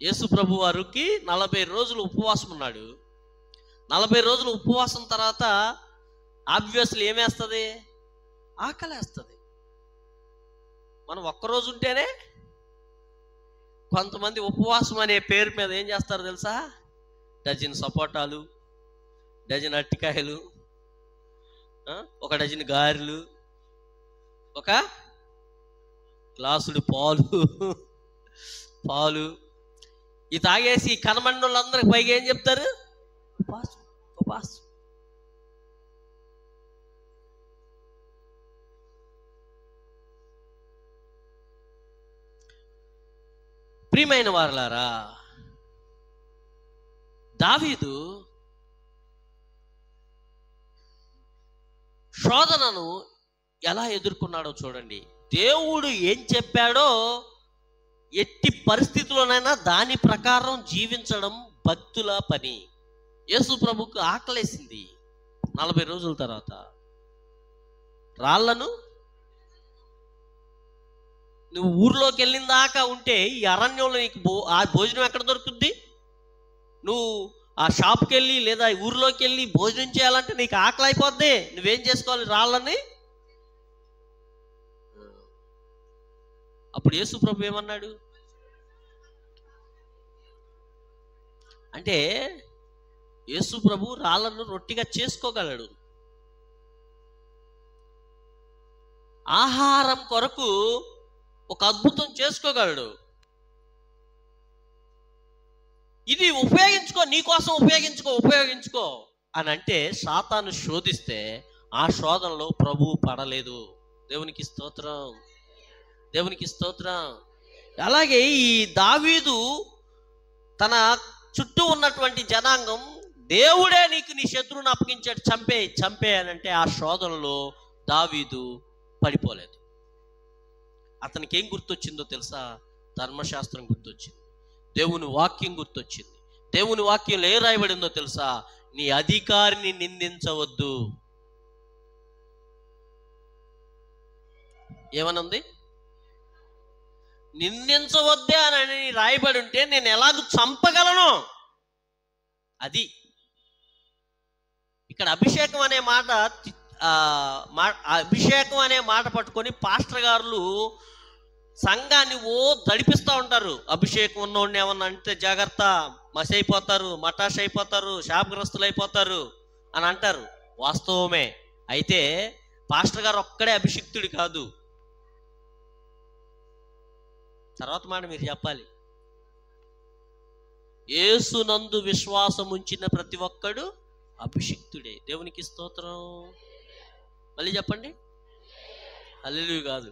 యేసు ప్రభు వారికి 40 రోజులు ఉపవాసం ఉన్నాడు. 40 రోజులు ఉపవాసం తర్వాత ఆబ్వియస్లీ ఏమేస్తుంది? ఆకలేస్తుంది. మనం ఒక్కరోజు ఉంటేనే కొంతమంది ఉపవాసం అనే పేరు మీద ఏం చేస్తారు తెలుసా? డజన్ సపోటాలు, డజన్ అరటికాయలు, 1 డజన్ గారెలు, 1 గ్లాసుడు పాలు ఈ తాగేసి కనమండి వాళ్ళందరికి పైగా ఏం చెప్తారు? ఉపవాసం ఉపవాసం. ప్రియమైన వారలారా, దావీదు శోధనను ఎలా ఎదుర్కొన్నాడో చూడండి. దేవుడు ఏం చెప్పాడో ఎట్టి పరిస్థితుల్లోనైనా దాని ప్రకారం జీవించడం భక్తుల పని. యేసు ప్రభుకు ఆకలేసింది 40 రోజుల తర్వాత. రాళ్లను నువ్వు ఊర్లోకి వెళ్ళిన దాకా ఉంటే ఈ అరణ్యంలో నీకు ఆ భోజనం ఎక్కడ దొరుకుద్ది? నువ్వు ఆ షాప్కి వెళ్ళి లేదా ఊర్లోకి వెళ్ళి భోజనం చేయాలంటే నీకు ఆకలి అయిపోద్ది. నువ్వేం చేసుకోవాలి? రాళ్ళని. అప్పుడు యేసు ప్రభు ఏమన్నాడు అంటే, యేసు ప్రభు రాళ్ళను రొట్టిగా చేసుకోగలడు. ఆహారం కొరకు ఒక అద్భుతం చేసుకోగలడు. ఇది ఉపయోగించుకో, నీకోసం ఉపయోగించుకో అని అంటే సాతాను శోధిస్తే ఆ శోధనలో ప్రభువు పడలేదు. దేవునికి స్తోత్రం, దేవునికి స్తోత్రం. అలాగే ఈ దావీదు తన చుట్టూ ఉన్నటువంటి జనాంగం, దేవుడే నీకు నీ శత్రువుని అప్పగించాడు, చంపే అని అంటే ఆ శోధనలో దావీదు పడిపోలేదు. అతనికి ఏం గుర్తొచ్చిందో తెలుసా? ధర్మశాస్త్రం గుర్తొచ్చింది, దేవుని వాక్యం గుర్తొచ్చింది. దేవుని వాక్యంలో ఏ రాయబడిందో తెలుసా? నీ అధికారిని నిందించవద్దు. ఏమనుంది? నిందించవద్దే అని రాయబడి ఉంటే నేను ఎలాగూ చంపగలను. అది ఇక్కడ అభిషేకం అనే మాట పట్టుకొని పాస్టర్ గారులు సంఘాన్ని దడిపిస్తూ ఉంటారు. అభిషేకం ఉన్నోడిని ఏమన్నా అంటే జాగ్రత్త, మసి అయిపోతారు, మటాష్ అయిపోతారు, శాపగ్రస్తులు అయిపోతారు అని అంటారు. వాస్తవమే. అయితే పాస్టర్ గారు ఒక్కడే అభిషిక్తుడు కాదు. తర్వాత మాట మీరు చెప్పాలి. యేసునందు విశ్వాసం ఉంచిన ప్రతి ఒక్కడు అభిషిక్తుడే. దేవునికి స్తోత్రం. మళ్ళీ చెప్పండి. హల్లెలూయా కాదు,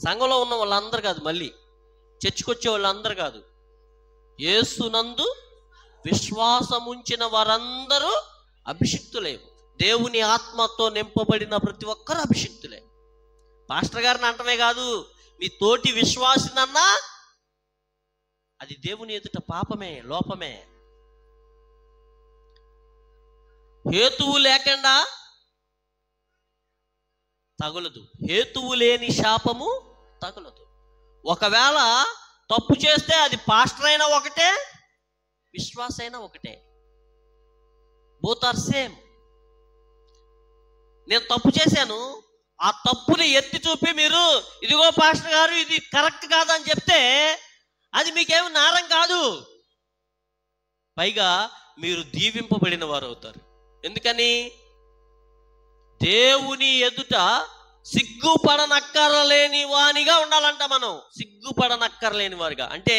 సంఘంలో ఉన్న వాళ్ళందరూ కాదు, మళ్ళీ చర్చికొచ్చే వాళ్ళందరూ కాదు. యేసునందు విశ్వాసం ఉంచిన వారందరూ అభిషిక్తులే. దేవుని ఆత్మతో నింపబడిన ప్రతి ఒక్కరు అభిషిక్తులే. పాస్టర్ గారిని అంటమే కాదు, మీ తోటి విశ్వాసినన్నా అది దేవుని ఎదుట పాపమే, లోపమే. హేతువు లేకుండా తగులదు, హేతువు లేని శాపము తగులదు. ఒకవేళ తప్పు చేస్తే అది పాస్టర్ అయినా ఒకటే, విశ్వాస అయినా ఒకటే. Both are same. నేను తప్పు చేశాను, ఆ తప్పుని ఎత్తి చూపి మీరు ఇదిగో పాస్టర్ గారు ఇది కరెక్ట్ కాదని చెప్తే అది మీకేమి నేరం కాదు. పైగా మీరు దీవింపబడిన వారు అవుతారు. ఎందుకని? దేవుని ఎదుట సిగ్గుపడనక్కరలేని వానిగా ఉండాలంట. మనం సిగ్గుపడనక్కర్లేని వారిగా అంటే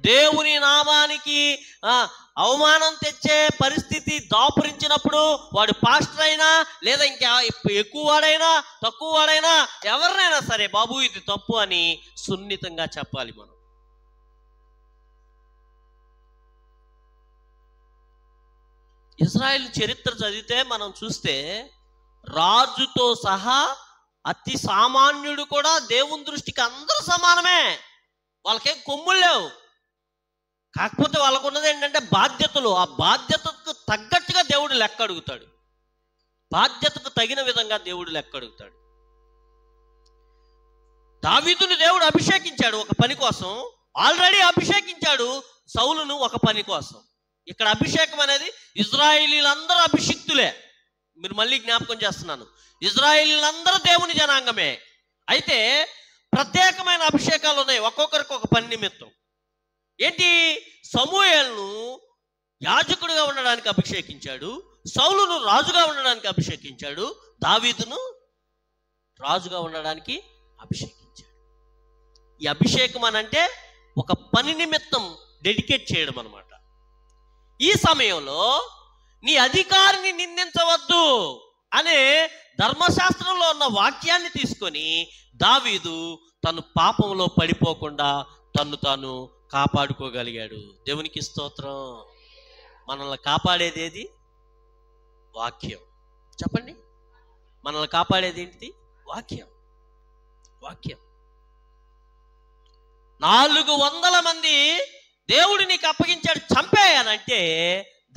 దేవుని నామానికి అవమానం తెచ్చే పరిస్థితి దాపురించినప్పుడు వాడు పాస్టర్ అయినా లేదా ఇంకా ఎక్కువ వాడైనా తక్కువ వాడైనా ఎవరినైనా సరే, బాబు ఇది తప్పు అని సున్నితంగా చెప్పాలి. మనం ఇజ్రాయెల్ చరిత్ర చదివితే మనం చూస్తే రాజుతో సహా అతి సామాన్యుడు కూడా దేవుని దృష్టికి అందరూ సమానమే. వాళ్ళకేం కొమ్ములు లేవు. కాకపోతే వాళ్ళకు ఉన్నది ఏంటంటే బాధ్యతలు. ఆ బాధ్యతకు తగ్గట్టుగా దేవుడు లెక్క అడుగుతాడు. బాధ్యతకు తగిన విధంగా దేవుడు లెక్క అడుగుతాడు. దావీదుని దేవుడు అభిషేకించాడు ఒక పని కోసం. ఆల్రెడీ అభిషేకించాడు సౌలును ఒక పని కోసం. ఇక్కడ అభిషేకం అనేది ఇజ్రాయేలీలందరూ అభిషిక్తులే. మీరు మళ్ళీ జ్ఞాపకం చేస్తున్నాను, ఇజ్రాయేలీలందరూ దేవుని జనాంగమే. అయితే ప్రత్యేకమైన అభిషేకాలు ఉన్నాయి, ఒక్కొక్కరికి ఒక పని నిమిత్తం. ఏంటి? సమూయేలును యాజకుడిగా ఉండడానికి అభిషేకించాడు, సౌలును రాజుగా ఉండడానికి అభిషేకించాడు, దావీదును రాజుగా ఉండడానికి అభిషేకించాడు. ఈ అభిషేకం అనంటే ఒక పని నిమిత్తం డెడికేట్ చేయడం అన్నమాట. ఈ సమయంలో నీ అధికారిని నిందించవద్దు అనే ధర్మశాస్త్రంలో ఉన్న వాక్యాన్ని తీసుకొని దావీదు తను పాపంలో పడిపోకుండా తను తాను కాపాడుకోగలిగాడు. దేవునికి స్తోత్రం. మనల్ని కాపాడేది ఏది? వాక్యం. చెప్పండి, మనల్ని కాపాడేది ఏంటిది? వాక్యం. వాక్యం. 400 మంది దేవుడు నీకు అప్పగించాడు చంపేయనంటే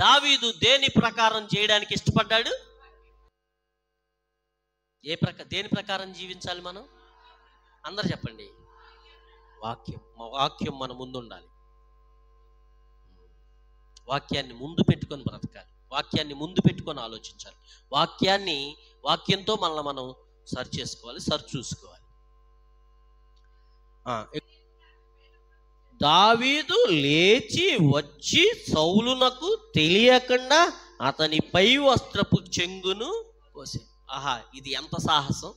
దావీదు దేని ప్రకారం చేయడానికి ఇష్టపడ్డాడు? దేని ప్రకారం జీవించాలి మనం? అందరు చెప్పండి. వాక్యం. వాక్యం మన ముందు ఉండాలి. వాక్యాన్ని ముందు పెట్టుకొని బ్రతకాలి. వాక్యాన్ని ముందు పెట్టుకొని ఆలోచించాలి. వాక్యంతో మనల్ని మనం సరి చేసుకోవాలి, సరి చూసుకోవాలి. దావీదు లేచి వచ్చి సౌలునకు తెలియకుండా అతని పై వస్త్రపు చెంగును కోసాడు. ఆహా, ఇది ఎంత సాహసం!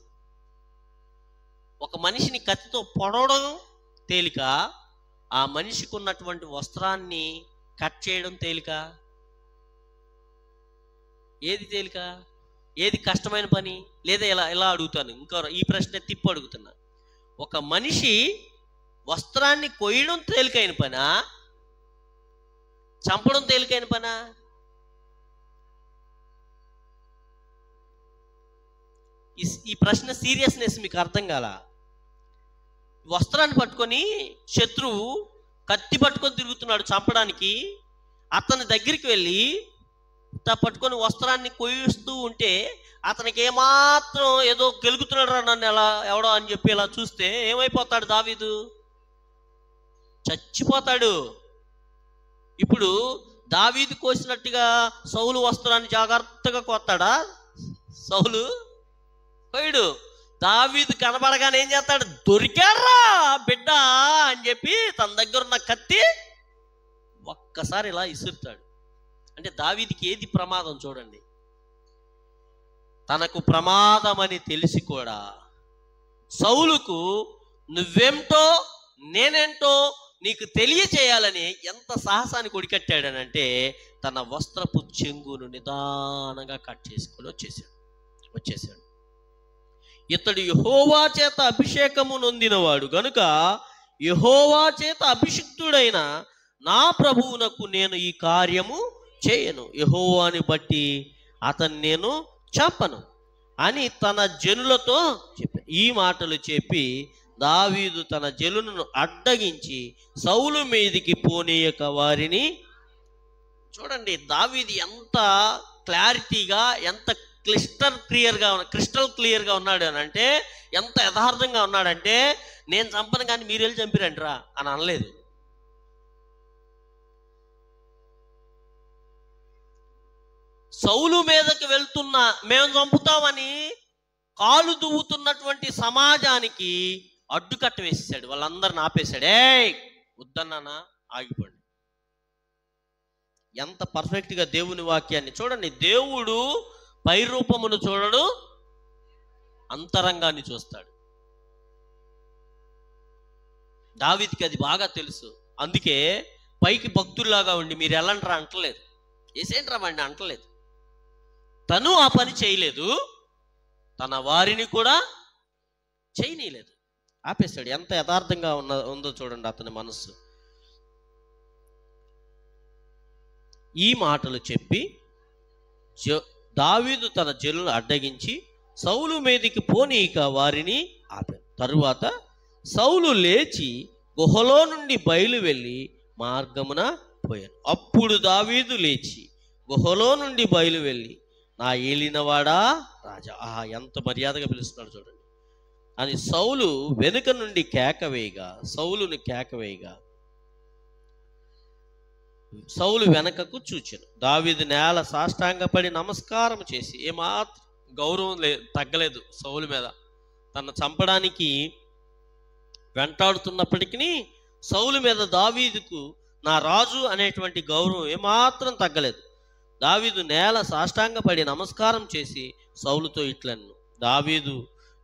ఒక మనిషిని కత్తితో పొడవడం తేలిక, ఆ మనిషికి ఉన్నటువంటి వస్త్రాన్ని కట్ చేయడం తేలిక. ఏది తేలిక? ఏది కష్టమైన పని? లేదా ఇలా అడుగుతాను, ఇంకా ఈ ప్రశ్న తిప్పి అడుగుతున్నా. ఒక మనిషి వస్త్రాన్ని కొయ్యడం తేలికైన పనా, చంపడం తేలికైన పనా? ఈ ప్రశ్న సీరియస్నెస్ మీకు అర్థం కాల. వస్త్రాన్ని పట్టుకొని శత్రువు కత్తి పట్టుకొని తిరుగుతున్నాడు చంపడానికి. అతని దగ్గరికి వెళ్ళి పట్టుకొని వస్త్రాన్ని కొయ్యిస్తూ ఉంటే అతనికి ఏమాత్రం ఏదో గెలుగుతున్నాడు రా నన్ను ఎలా ఎవడో అని చెప్పి ఇలా చూస్తే ఏమైపోతాడు దావీదు? చచ్చిపోతాడు. ఇప్పుడు దావీదు కోసినట్టుగా సౌలు వస్త్రాన్ని జాగ్రత్తగా కోస్తాడా? సౌలు కోయడు. దావీదు కనబడగానే ఏం చేస్తాడు? దొరికారా బిడ్డ అని చెప్పి తన దగ్గర ఉన్న కత్తి ఒక్కసారి ఇలా ఇసురుతాడు. అంటే దావీదుకి ఏది ప్రమాదం చూడండి. తనకు ప్రమాదం అని తెలిసి కూడా సౌలుకు నువ్వేంటో నేనేంటో నీకు తెలియచేయాలని ఎంత సాహసాన్ని కొడికట్టాడనంటే తన వస్త్రపు చెంగును నిదానంగా కట్ చేసుకొని వచ్చేసాడు. ఇతడు యెహోవా చేత అభిషేకము నొందినవాడు గనుక యెహోవా చేత అభిషిక్తుడైన నా ప్రభువునకు నేను ఈ కార్యము చేయను, యెహోవాని బట్టి అతన్ని నేను చంపను అని తన జనులతో చెప్పాను. ఈ మాటలు చెప్పి దావీదు తన జనులను అడ్డగించి సౌలు మీదికి పోనీయక వారిని. చూడండి దావీదు ఎంత క్లారిటీగా, ఎంత క్రిస్టల్ క్లియర్గా ఉన్నాడు అని అంటే, ఎంత యథార్థంగా ఉన్నాడంటే, నేను చంపను కానీ మీరు వెళ్ళి చంపిరండి రా అని అనలేదు. సౌలు మీదకి వెళ్తున్న మేము చంపుతామని కాలు దువ్వుతున్నటువంటి సమాజానికి అడ్డుకట్ట వేసేసాడు. వాళ్ళందరిని ఆపేశాడు. వద్దన్నానా, ఆగిపోండి. ఎంత పర్ఫెక్ట్గా దేవుని వాక్యాన్ని చూడండి. దేవుడు పై రూపమును చూడడు, అంతరంగాన్ని చూస్తాడు. దావీదుకి అది బాగా తెలుసు. అందుకే పైకి భక్తుల్లాగా ఉండి మీరు ఎలాంట్రా అంటలేదు, ఏసేంట్రా వాడిని అంటలేదు. తను ఆ పని చేయలేదు, తన వారిని కూడా చేయనీయలేదు, ఆపేశాడు. ఎంత యథార్థంగా ఉందో చూడండి అతని మనస్సు. ఈ మాటలు చెప్పి దావీదు తన జనులను అడ్డగించి సౌలు మీదికి పోనీక వారిని ఆపాడు. తరువాత సౌలు లేచి గుహలో నుండి బయలు వెళ్ళి మార్గమున పోయాను. అప్పుడు దావీదు లేచి గుహలో నుండి బయలు వెళ్ళి, నా ఏలినవాడా రాజా. ఎంత మర్యాదగా పిలుస్తున్నాడు చూడండి అని సౌలు వెనుక నుండి సౌలుని కేకవేయగా సౌలు వెనకకు చూచెను. దావీదు నేల సాష్టాంగపడి నమస్కారం చేసి, ఏమాత్రం గౌరవం తగ్గలేదు సౌలు మీద. తన చంపడానికి వెంటాడుతున్నప్పటికీ సౌలు మీద దావీదుకు నా రాజు అనేటువంటి గౌరవం ఏమాత్రం తగ్గలేదు. దావీదు నేల సాష్టాంగపడి నమస్కారం చేసి సౌలుతో ఇట్లను, దావీదు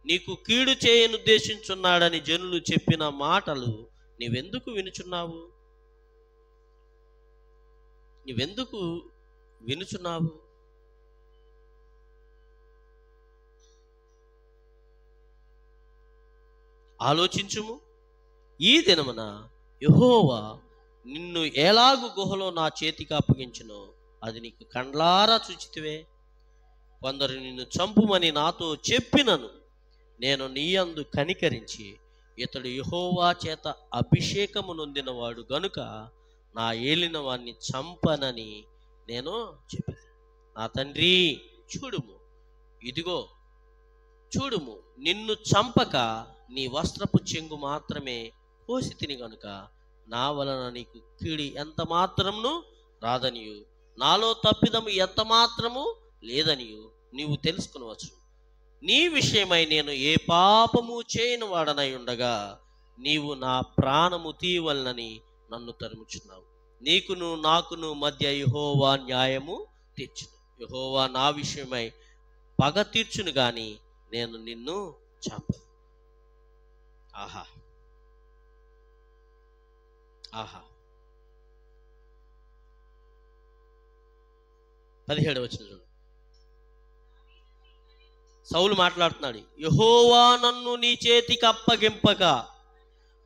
నీకు కీడు చేయనుద్దేశించున్నాడని జనులు చెప్పిన మాటలు నీవెందుకు వినుచున్నావు? ఆలోచించుము. ఈ దినమున యెహోవా నిన్ను ఎలాగు గుహలో నా చేతికి అప్పగించునో అది నీకు కండ్లారా చూచితివే. కొందరు నిన్ను చంపుమని నాతో చెప్పినను నేను నీ యందు కనికరించి, ఇతడు యెహోవా చేత అభిషేకము నొందినవాడు గనుక నా ఏలిన వాణ్ణి చంపనని నేను చెప్పాను. నా తండ్రి చూడుము, ఇదిగో చూడుము, నిన్ను చంపక నీ వస్త్రపు చెంగు మాత్రమే కోసి తిని గనుక నా వలన నీకు కీడి ఎంత మాత్రమును రాదనియు, నాలో తప్పిదము ఎంత మాత్రము లేదనియు నీవు తెలుసుకునవచ్చు. నీ విషయమై నేను ఏ పాపము చేయని వాడనై ఉండగా నీవు నా ప్రాణము తీయవలనని నన్ను తరుముచున్నావు. నీకును నాకును మధ్య యెహోవా న్యాయము తీర్చును. యెహోవా నా విషయమై పగ తీర్చును గాని నేను నిన్ను చంపను. ఆహా 17వ వచనం సౌలు మాట్లాడుతున్నాడు. యెహోవా నన్ను నీ చేతికి అప్పగింపక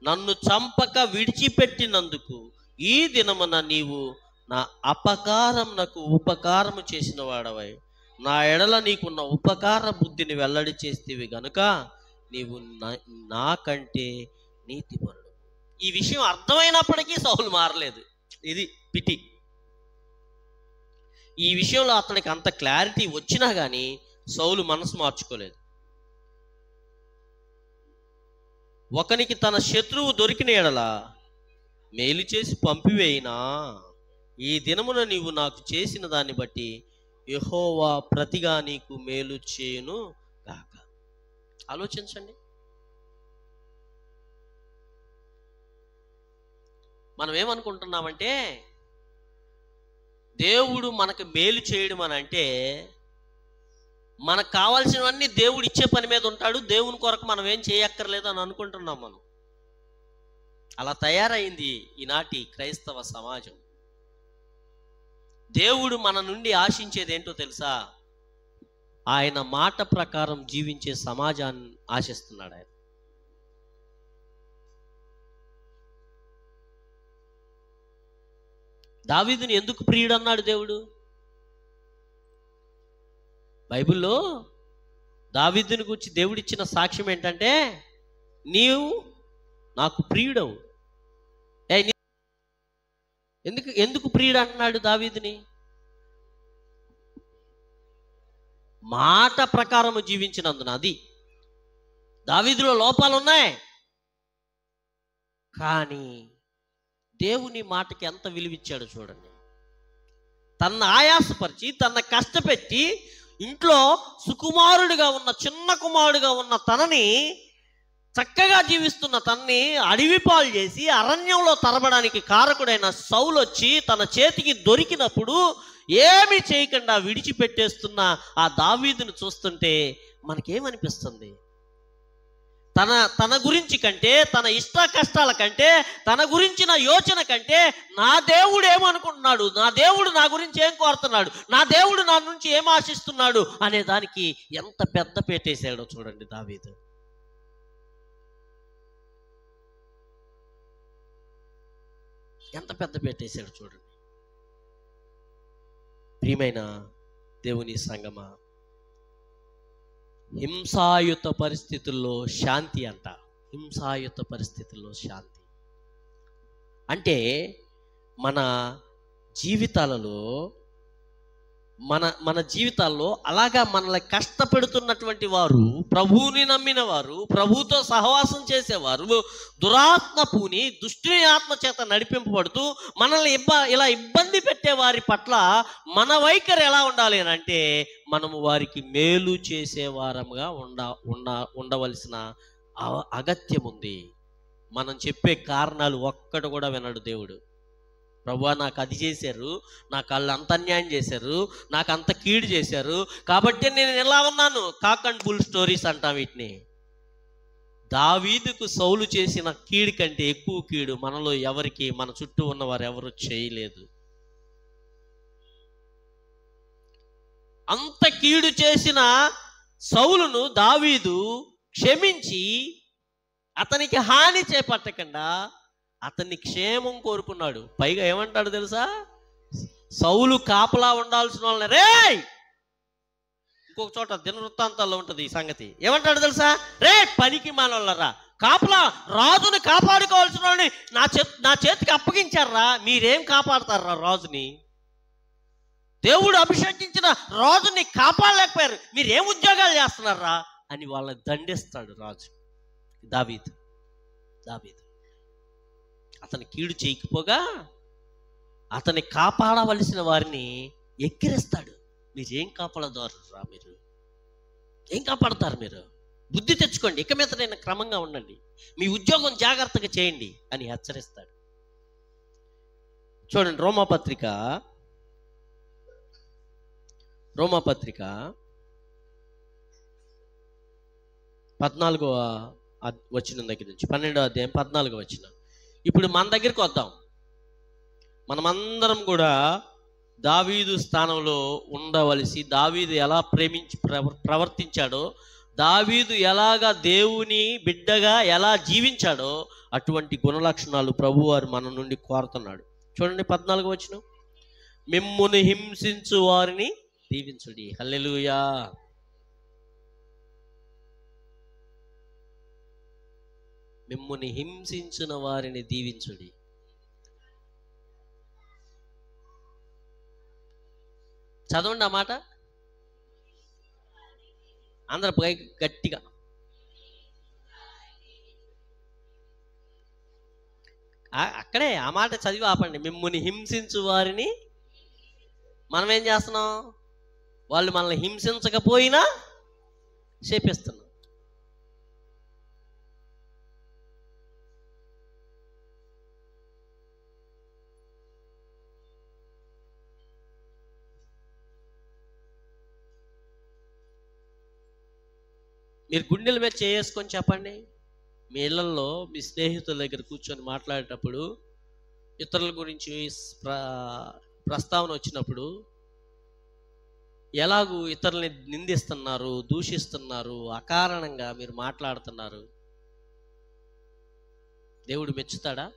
నన్ను చంపక విడిచిపెట్టినందుకు ఈ దినమున నీవు నా అపకారమునకు ఉపకారము చేసిన వాడవై నా ఎడల నీకున్న ఉపకార బుద్ధిని వెల్లడి చేస్తేవి గనుక నీవు నాకంటే నీతిపరుడు. ఈ విషయం అర్థమైనప్పటికీ సౌలు మారలేదు. ఇది పిటి. ఈ విషయంలో అతనికి అంత క్లారిటీ వచ్చినా కానీ సౌలు మనసు మార్చుకోలేదు. ఒకనికి తన శత్రువు దొరికిన ఎడల మేలు చేసి పంపివేయినా ఈ దినమున నీవు నాకు చేసిన దాన్ని బట్టి యెహోవా ప్రతిగా నీకు మేలు చేయును గాక. ఆలోచించండి. మనం ఏమనుకుంటున్నామంటే దేవుడు మనకు మేలు చేయడం అని అంటే మనకు కావాల్సినవన్నీ దేవుడు ఇచ్చే పని మీద ఉంటాడు, దేవుని కొరకు మనం ఏం చేయక్కర్లేదు అని అనుకుంటున్నాం మనం. అలా తయారైంది ఈనాటి క్రైస్తవ సమాజం. దేవుడు మన నుండి ఆశించేది ఏంటో తెలుసా? ఆయన మాట ప్రకారం జీవించే సమాజాన్ని ఆశిస్తున్నాడు ఆయన. దావీదుని ఎందుకు ప్రియుడు అన్నాడు దేవుడు? బైబిల్లో దావీదుని గురించి దేవుడిచ్చిన సాక్ష్యం ఏంటంటే, నీవు నాకు ప్రియుడవు. ఎందుకు ప్రియుడు అంటున్నాడు దావీదుని? మాట ప్రకారం జీవించినందున. అది దావీదులో లోపాలు ఉన్నాయి, కానీ దేవుని మాటకి ఎంత విలువిచ్చాడు చూడండి. తన ఆయాసపరిచి తన కష్టపెట్టి ఇంట్లో సుకుమారుడిగా ఉన్న చిన్న కుమారుడిగా ఉన్న తనని, చక్కగా జీవిస్తున్న తనని అడవి పాలు చేసి అరణ్యంలో తరబడానికి కారకుడైన సౌలు వచ్చి తన చేతికి దొరికినప్పుడు ఏమీ చేయకుండా విడిచిపెట్టేస్తున్న ఆ దావీదును చూస్తుంటే మనకేమనిపిస్తుంది? తన గురించి కంటే, తన ఇష్ట కష్టాల కంటే, తన గురించిన యోచన కంటే నా దేవుడు ఏమనుకుంటున్నాడు, నా దేవుడు నా గురించి ఏం కోరుతున్నాడు, నా దేవుడు నా నుంచి ఏం ఆశిస్తున్నాడు అనే దానికి ఎంత పెద్ద పెట్టేశాడో చూడండి దావీదు. ఎంత పెద్ద పెట్టేశాడు చూడండి. ప్రియమైన దేవుని సంగమా, హింసాయుత పరిస్థితుల్లో శాంతి అంట. హింసాయుత పరిస్థితుల్లో శాంతి అంటే మన జీవితాలలో మన జీవితాల్లో అలాగా మనల్ని కష్టపెడుతున్నటువంటి వారు, ప్రభువుని నమ్మిన వారు, ప్రభువుతో సహవాసం చేసేవారు, దురాత్మ పూని దుష్టుని ఆత్మ చేత నడిపింపబడుతూ మనల్ని ఇలా ఇబ్బంది పెట్టే వారి పట్ల మన వైఖరి ఎలా ఉండాలి అని అంటే, మనము వారికి మేలు చేసేవారముగా ఉండవలసిన అగత్యం ఉంది. మనం చెప్పే కారణాలు ఒక్కటి కూడా వినడు దేవుడు. ప్రభువా, నాకు అది చేశారు, నాకు వాళ్ళు అంత అన్యాయం చేశారు, నాకు అంత కీడు చేశారు, కాబట్టి నేను ఎలా ఉన్నాను. కాక్ అండ్ బుల్ స్టోరీస్ అంటాం వీటిని. దావీదుకు సౌలు చేసిన కీడు కంటే ఎక్కువ కీడు మనలో ఎవరికి, మన చుట్టూ ఉన్నవారు ఎవరు చేయలేదు. అంత కీడు చేసిన సౌలును దావీదు క్షమించి అతనికి హాని చేపట్టకుండా అతన్ని క్షేమం కోరుకున్నాడు. పైగా ఏమంటాడు తెలుసా? సౌలు కాపలా ఉండాల్సిన వాళ్ళని, రే, ఇంకొక చోట దినవృత్తాంతాల్లో ఉంటుంది ఈ సంగతి. ఏమంటాడు తెలుసా? రే పనికి మానోళ్ళరా, కాపలా రాజుని కాపాడుకోవాల్సిన వాళ్ళని నా చేతికి అప్పగించారా, మీరేం కాపాడతారా రాజుని? దేవుడు అభిషేకించిన రాజుని కాపాడలేకపోయారు, మీరేం ఉద్యోగాలు చేస్తున్నారా అని వాళ్ళని దండిస్తాడు రాజు. దావీదు అతని కీడు చేయకపోగా అతన్ని కాపాడవలసిన వారిని ఎక్కిరిస్తాడు. మీరేం కాపాడతారా, మీరు ఏం కాపాడతారు, మీరు బుద్ధి తెచ్చుకోండి, ఇక మీదటైనా క్రమంగా ఉండండి, మీ ఉద్యోగం జాగ్రత్తగా చేయండి అని హెచ్చరిస్తాడు. చూడండి, రోమాపత్రిక 14వ వచనం దగ్గర నుంచి 12వ అధ్యాయం 14వ వచనం. ఇప్పుడు మన దగ్గరికి వద్దాం. మనమందరం కూడా దావీదు స్థానంలో ఉండవలసి, దావీదు ఎలా ప్రవర్తించాడో, దావీదు ఎలాగా దేవుని బిడ్డగా ఎలా జీవించాడో అటువంటి గుణలక్షణాలు ప్రభువారు మన నుండి కోరుతున్నాడు. చూడండి 14వ వచనం. మిమ్మును హింసించు వారిని దీవించుడి. హల్లెలూయా. మిమ్ముని హింసించిన వారిని దీవించుడి. చదవండి ఆ మాట అందరూ గట్టిగా. అక్కడే ఆ మాట చదివి ఆపండి. మిమ్ముని హింసించు వారిని. మనం ఏం చేస్తున్నాం? వాళ్ళు మనల్ని హింసించకపోయినా శపిస్తున్నాం. మీరు గుండెల మీద చేసుకొని చెప్పండి. మీ ఇళ్లలో మీ స్నేహితుల దగ్గర కూర్చొని మాట్లాడేటప్పుడు, ఇతరుల గురించి ప్రస్తావన వచ్చినప్పుడు ఎలాగూ ఇతరుల్ని నిందిస్తున్నారు, దూషిస్తున్నారు, అకారణంగా మీరు మాట్లాడుతున్నారు. దేవుడు మెచ్చుతాడా?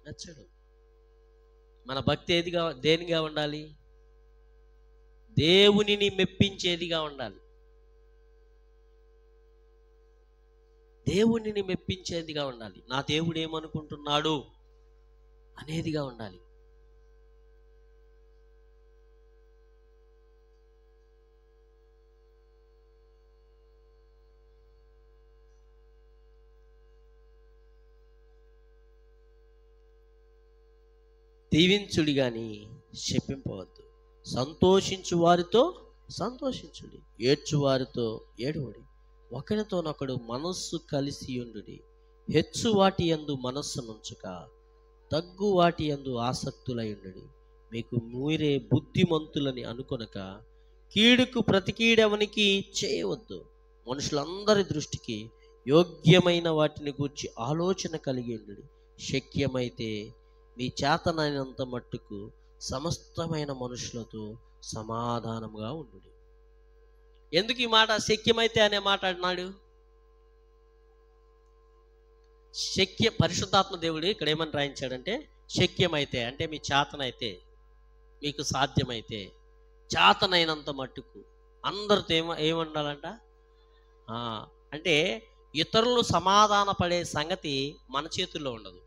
మెచ్చడు. మన భక్తి దేనిగా ఉండాలి? దేవునిని మెప్పించేదిగా ఉండాలి. దేవునిని మెప్పించేదిగా ఉండాలి. నా దేవుడు ఏమనుకుంటున్నాడు అనేదిగా ఉండాలి. దీవించుడి కానీ శపింపవద్దు. సంతోషించు వారితో సంతోషించుడి, ఏడ్చు వారితో ఏడవడి. ఒకరితోనొకడు మనస్సు కలిసి ఉండుడి. హెచ్చు వాటి యందు మనస్సునుంచక తగ్గు వాటి యందు ఆసక్తులై ఉండుడి. మీకు మీరే బుద్ధిమంతులని అనుకొనక కీడుకు ప్రతి కీడెవనికి చేయవద్దు. మనుషులందరి దృష్టికి యోగ్యమైన వాటిని గూర్చి ఆలోచన కలిగి ఉండుడి. శక్యమైతే మీ చేతనైనంత మట్టుకు సమస్తమైన మనుషులతో సమాధానంగా ఉండుడి. ఎందుకు ఈ మాట శక్యమైతే అనే మాట అన్నాడు? పరిశుద్ధాత్మ దేవుడు ఇక్కడ ఏమని రాయించాడంటే, శక్యమైతే అంటే మీ చేతనైతే, మీకు సాధ్యమైతే, చేతనైనంత మట్టుకు అందరితో ఏమండాలంట? అంటే ఇతరులు సమాధాన పడే సంగతి మన చేతుల్లో ఉండదు.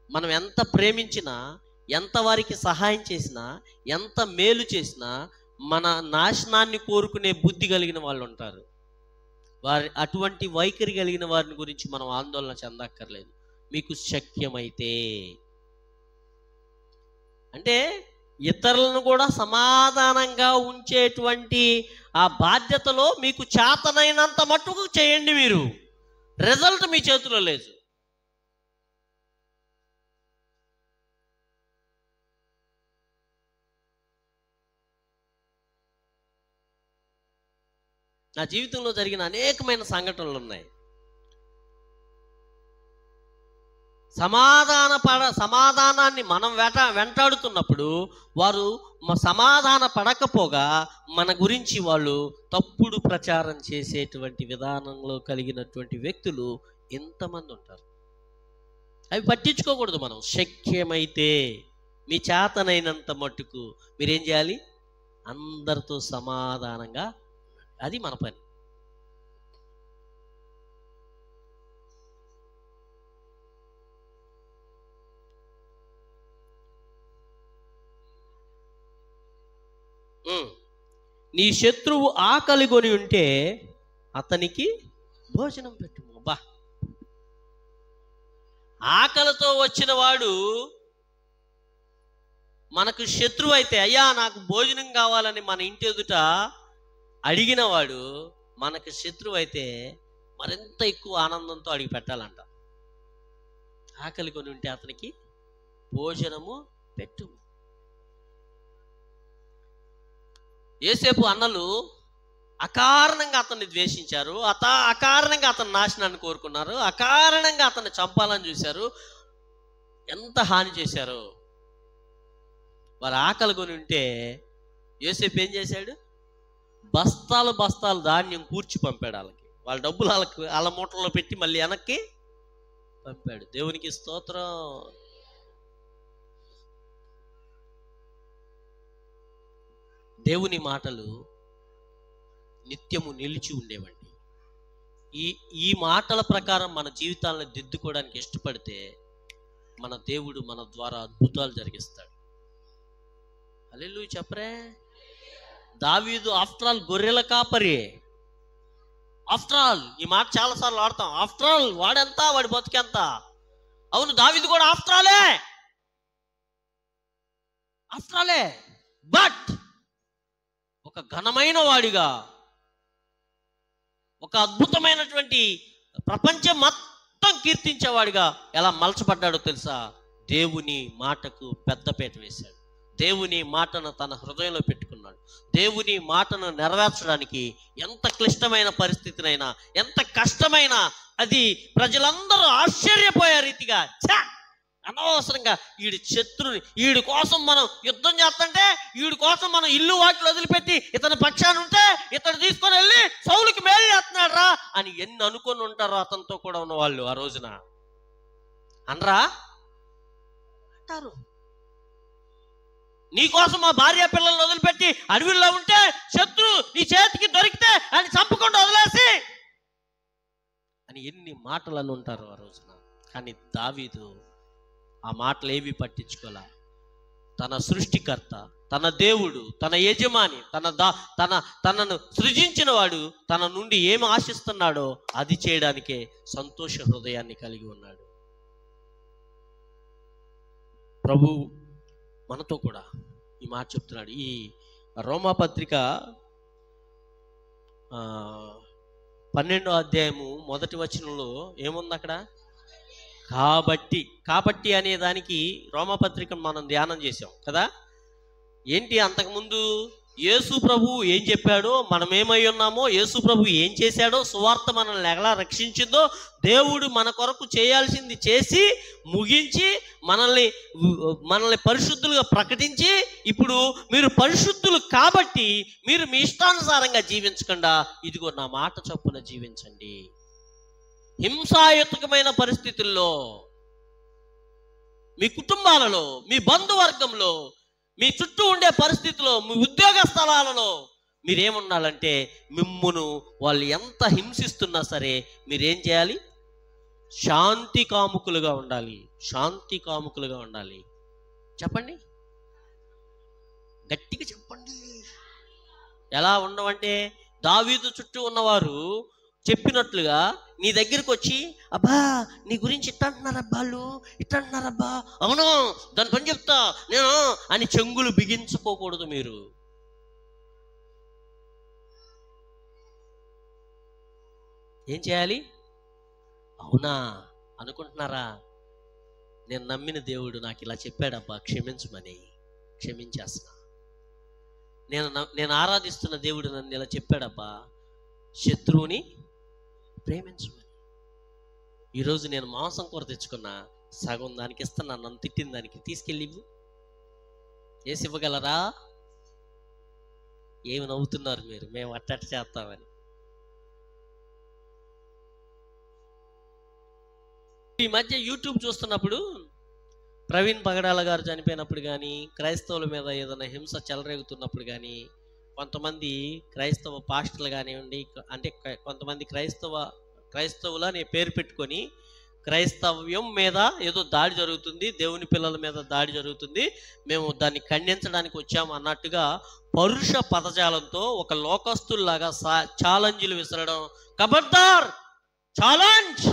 మనం ఎంత ప్రేమించినా, ఎంత వారికి సహాయం చేసినా, ఎంత మేలు చేసినా మన నాశనాన్ని కోరుకునే బుద్ధి కలిగిన వాళ్ళు ఉంటారు. అటువంటి వైఖరి కలిగిన వారిని గురించి మనం ఆందోళన చెందక్కర్లేదు. మీకు శక్యమైతే అంటే ఇతరులను కూడా సమాధానంగా ఉంచేటువంటి ఆ బాధ్యతలో మీకు చేతనైనంత మట్టుకు చేయండి. మీరు రిజల్ట్ మీ చేతిలో లేదు. నా జీవితంలో జరిగిన అనేకమైన సంఘటనలు ఉన్నాయి. సమాధానాన్ని మనం వెంటాడుతున్నప్పుడు వారు సమాధాన పడకపోగా మన గురించి వాళ్ళు తప్పుడు ప్రచారం చేసేటువంటి విధానంలో కలిగినటువంటి వ్యక్తులు ఎంతమంది ఉంటారు. అవి పట్టించుకోకూడదు. మనం శక్యమైతే మీ చేతనైనంత మట్టుకు మీరేం చేయాలి? అందరితో సమాధానంగా, అది మన పని. నీ శత్రువు ఆకలి కొని ఉంటే అతనికి భోజనం పెట్టుము. బా, ఆకలితో వచ్చిన వాడు మనకు శత్రువు అయితే, అయ్యా నాకు భోజనం కావాలని మన ఇంటి ఎదుట అడిగిన వాడు మనకు శత్రువు అయితే మరింత ఎక్కువ ఆనందంతో అడిగి పెట్టాలంట. ఆకలి కొని ఉంటే అతనికి భోజనము పెట్టుము. యోసేపు అన్నలు అకారణంగా అతన్ని ద్వేషించారు, అకారణంగా అతని నాశనాన్ని కోరుకున్నారు, అకారణంగా అతన్ని చంపాలని చూశారు. ఎంత హాని చేశారు. వారు ఆకలి కొని ఉంటే యోసేపు ఏం చేశాడు? బస్తాలు బస్తాలు ధాన్యం కూర్చి పంపాడు. వాళ్ళ డబ్బులు వాళ్ళ మూటల్లో పెట్టి మళ్ళీ వెనక్కి పంపాడు. దేవునికి స్తోత్రం. దేవుని మాటలు నిత్యము నిలిచి ఉండేవండి. ఈ మాటల ప్రకారం మన జీవితాలను దిద్దుకోవడానికి ఇష్టపడితే మన దేవుడు మన ద్వారా అద్భుతాలు జరిగిస్తాడు. హల్లెలూయా చెప్పరే. దావీదు ఆఫ్టర్ ఆల్ గొర్రెల కాపరి. ఆఫ్టర్ ఆల్, ఈ మాట చాలాసార్లు ఆడతాం. ఆఫ్టర్ ఆల్ వాడెంత, వాడి బతికెంత. అవును, దావీదు కూడా ఆఫ్టర్ ఆలే. బట్ ఒక ఘనమైన వాడిగా, ఒక అద్భుతమైనటువంటి ప్రపంచం మొత్తం కీర్తించేవాడిగా ఎలా మలచబడ్డాడో తెలుసా? దేవుని మాటకు పెద్దపీట వేశాడు. దేవుని మాటను తన హృదయంలో పెట్టుకున్నాడు. దేవుని మాటను నెరవేర్చడానికి ఎంత క్లిష్టమైన పరిస్థితినైనా, ఎంత కష్టమైనా, అది ప్రజలందరూ ఆశ్చర్యపోయే రీతిగా, అనవసరంగా వీడి కోసం మనం యుద్ధం చేస్తుంటే, వీడి కోసం మనం ఇల్లు వాటిని వదిలిపెట్టి ఇతని పక్షాన్ని ఉంటే ఇతను తీసుకొని వెళ్ళి సౌలుకి మేలు చేస్తున్నాడు రా అని ఎన్ని అనుకొని ఉంటారో అతనితో కూడా ఉన్న వాళ్ళు ఆ రోజున. అనరా? అంటారు. నీకోసం మా భార్య పిల్లల్ని వదిలిపెట్టి అడవిలో ఉంటే శత్రు నీ చేతికి దొరికితే అని చంపకుండా వదిలేసి అని ఎన్ని మాటలను ఉంటారు ఆ రోజున. కానీ దావీదు ఆ మాటలు ఏవి పట్టించుకోలే. తన సృష్టికర్త, తన దేవుడు, తన యజమాని, తనను సృజించిన వాడు తన నుండి ఏమి ఆశిస్తున్నాడో అది చేయడానికే సంతోష హృదయాన్ని కలిగి ఉన్నాడు. ప్రభు మనతో కూడా ఈ మాట చెప్తున్నాడు. ఈ రోమాపత్రిక 12వ అధ్యాయము 1వ వచనంలో ఏముంది అక్కడ? కాబట్టి అనే దానికి రోమాపత్రికను మనం ధ్యానం చేసాం కదా. ఏంటి అంతకుముందు యేసు ప్రభు ఏం చెప్పాడో, మనం ఏమై ఉన్నామో, యేసు ప్రభు ఏం చేశాడో, సువార్త మనల్ని ఎలా రక్షించిందో, దేవుడు మన కొరకు చేయాల్సింది చేసి ముగించి మనల్ని పరిశుద్ధులుగా ప్రకటించి, ఇప్పుడు మీరు పరిశుద్ధులు కాబట్టి మీరు మీ ఇష్టానుసారంగా జీవించకుండా ఇదిగో నా మాట చొప్పున జీవించండి. హింసాయుతకమైన పరిస్థితుల్లో, మీ కుటుంబాలలో, మీ బంధువర్గంలో, మీ చుట్టూ ఉండే పరిస్థితుల్లో, మీ ఉద్యోగ స్థలాలలో మీరేముండాలంటే, మిమ్మును వాళ్ళు ఎంత హింసిస్తున్నా సరే మీరేం చేయాలి? శాంతి కాముకులుగా ఉండాలి. శాంతి కాముకులుగా ఉండాలి. చెప్పండి, గట్టిగా చెప్పండి. ఎలా ఉండమంటే, దావీదు చుట్టూ ఉన్నవారు చెప్పినట్లుగా నీ దగ్గరికి వచ్చి, అబ్బా నీ గురించి ఇట్ట అంటున్నారబ్బా, వాళ్ళు ఇట్ట అంటున్నారబ్బా, అవును దాని పని చెప్తా నేను అని చెంగులు బిగించుకోకూడదు. మీరు ఏం చేయాలి? అవునా అనుకుంటున్నారా? నేను నమ్మిన దేవుడు నాకు ఇలా చెప్పాడబ్బా, క్షమించమని క్షమించేస్తా. నేను ఆరాధిస్తున్న దేవుడు నన్ను ఇలా చెప్పాడబ్బా, శత్రువుని ప్రేమించమని. ఈరోజు నేను మాంసం కూర తెచ్చుకున్నా, సగం దానికి ఇస్తున్నా, నన్ను తిట్టిన దానికి తీసుకెళ్ళి ఇవ్వు. వేసి ఇవ్వగలరా? ఏమి నవ్వుతున్నారు మీరు? మేము అట్టట చేస్తామని. ఈ మధ్య యూట్యూబ్ చూస్తున్నప్పుడు ప్రవీణ్ పగడాల గారు చనిపోయినప్పుడు కానీ, క్రైస్తవుల మీద ఏదైనా హింస చెలరేగుతున్నప్పుడు కానీ, కొంతమంది క్రైస్తవ పాస్టర్లు కానివ్వండి, అంటే కొంతమంది క్రైస్తవులు అని పేరు పెట్టుకొని క్రైస్తవ్యం మీద ఏదో దాడి జరుగుతుంది, దేవుని పిల్లల మీద దాడి జరుగుతుంది, మేము దాన్ని ఖండించడానికి వచ్చాము అన్నట్టుగా పరుష పదజాలంతో ఒక లోకస్తుల్లాగా ఛాలెంజ్లు విసరడం. ఖబర్దార్, ఛాలెంజ్,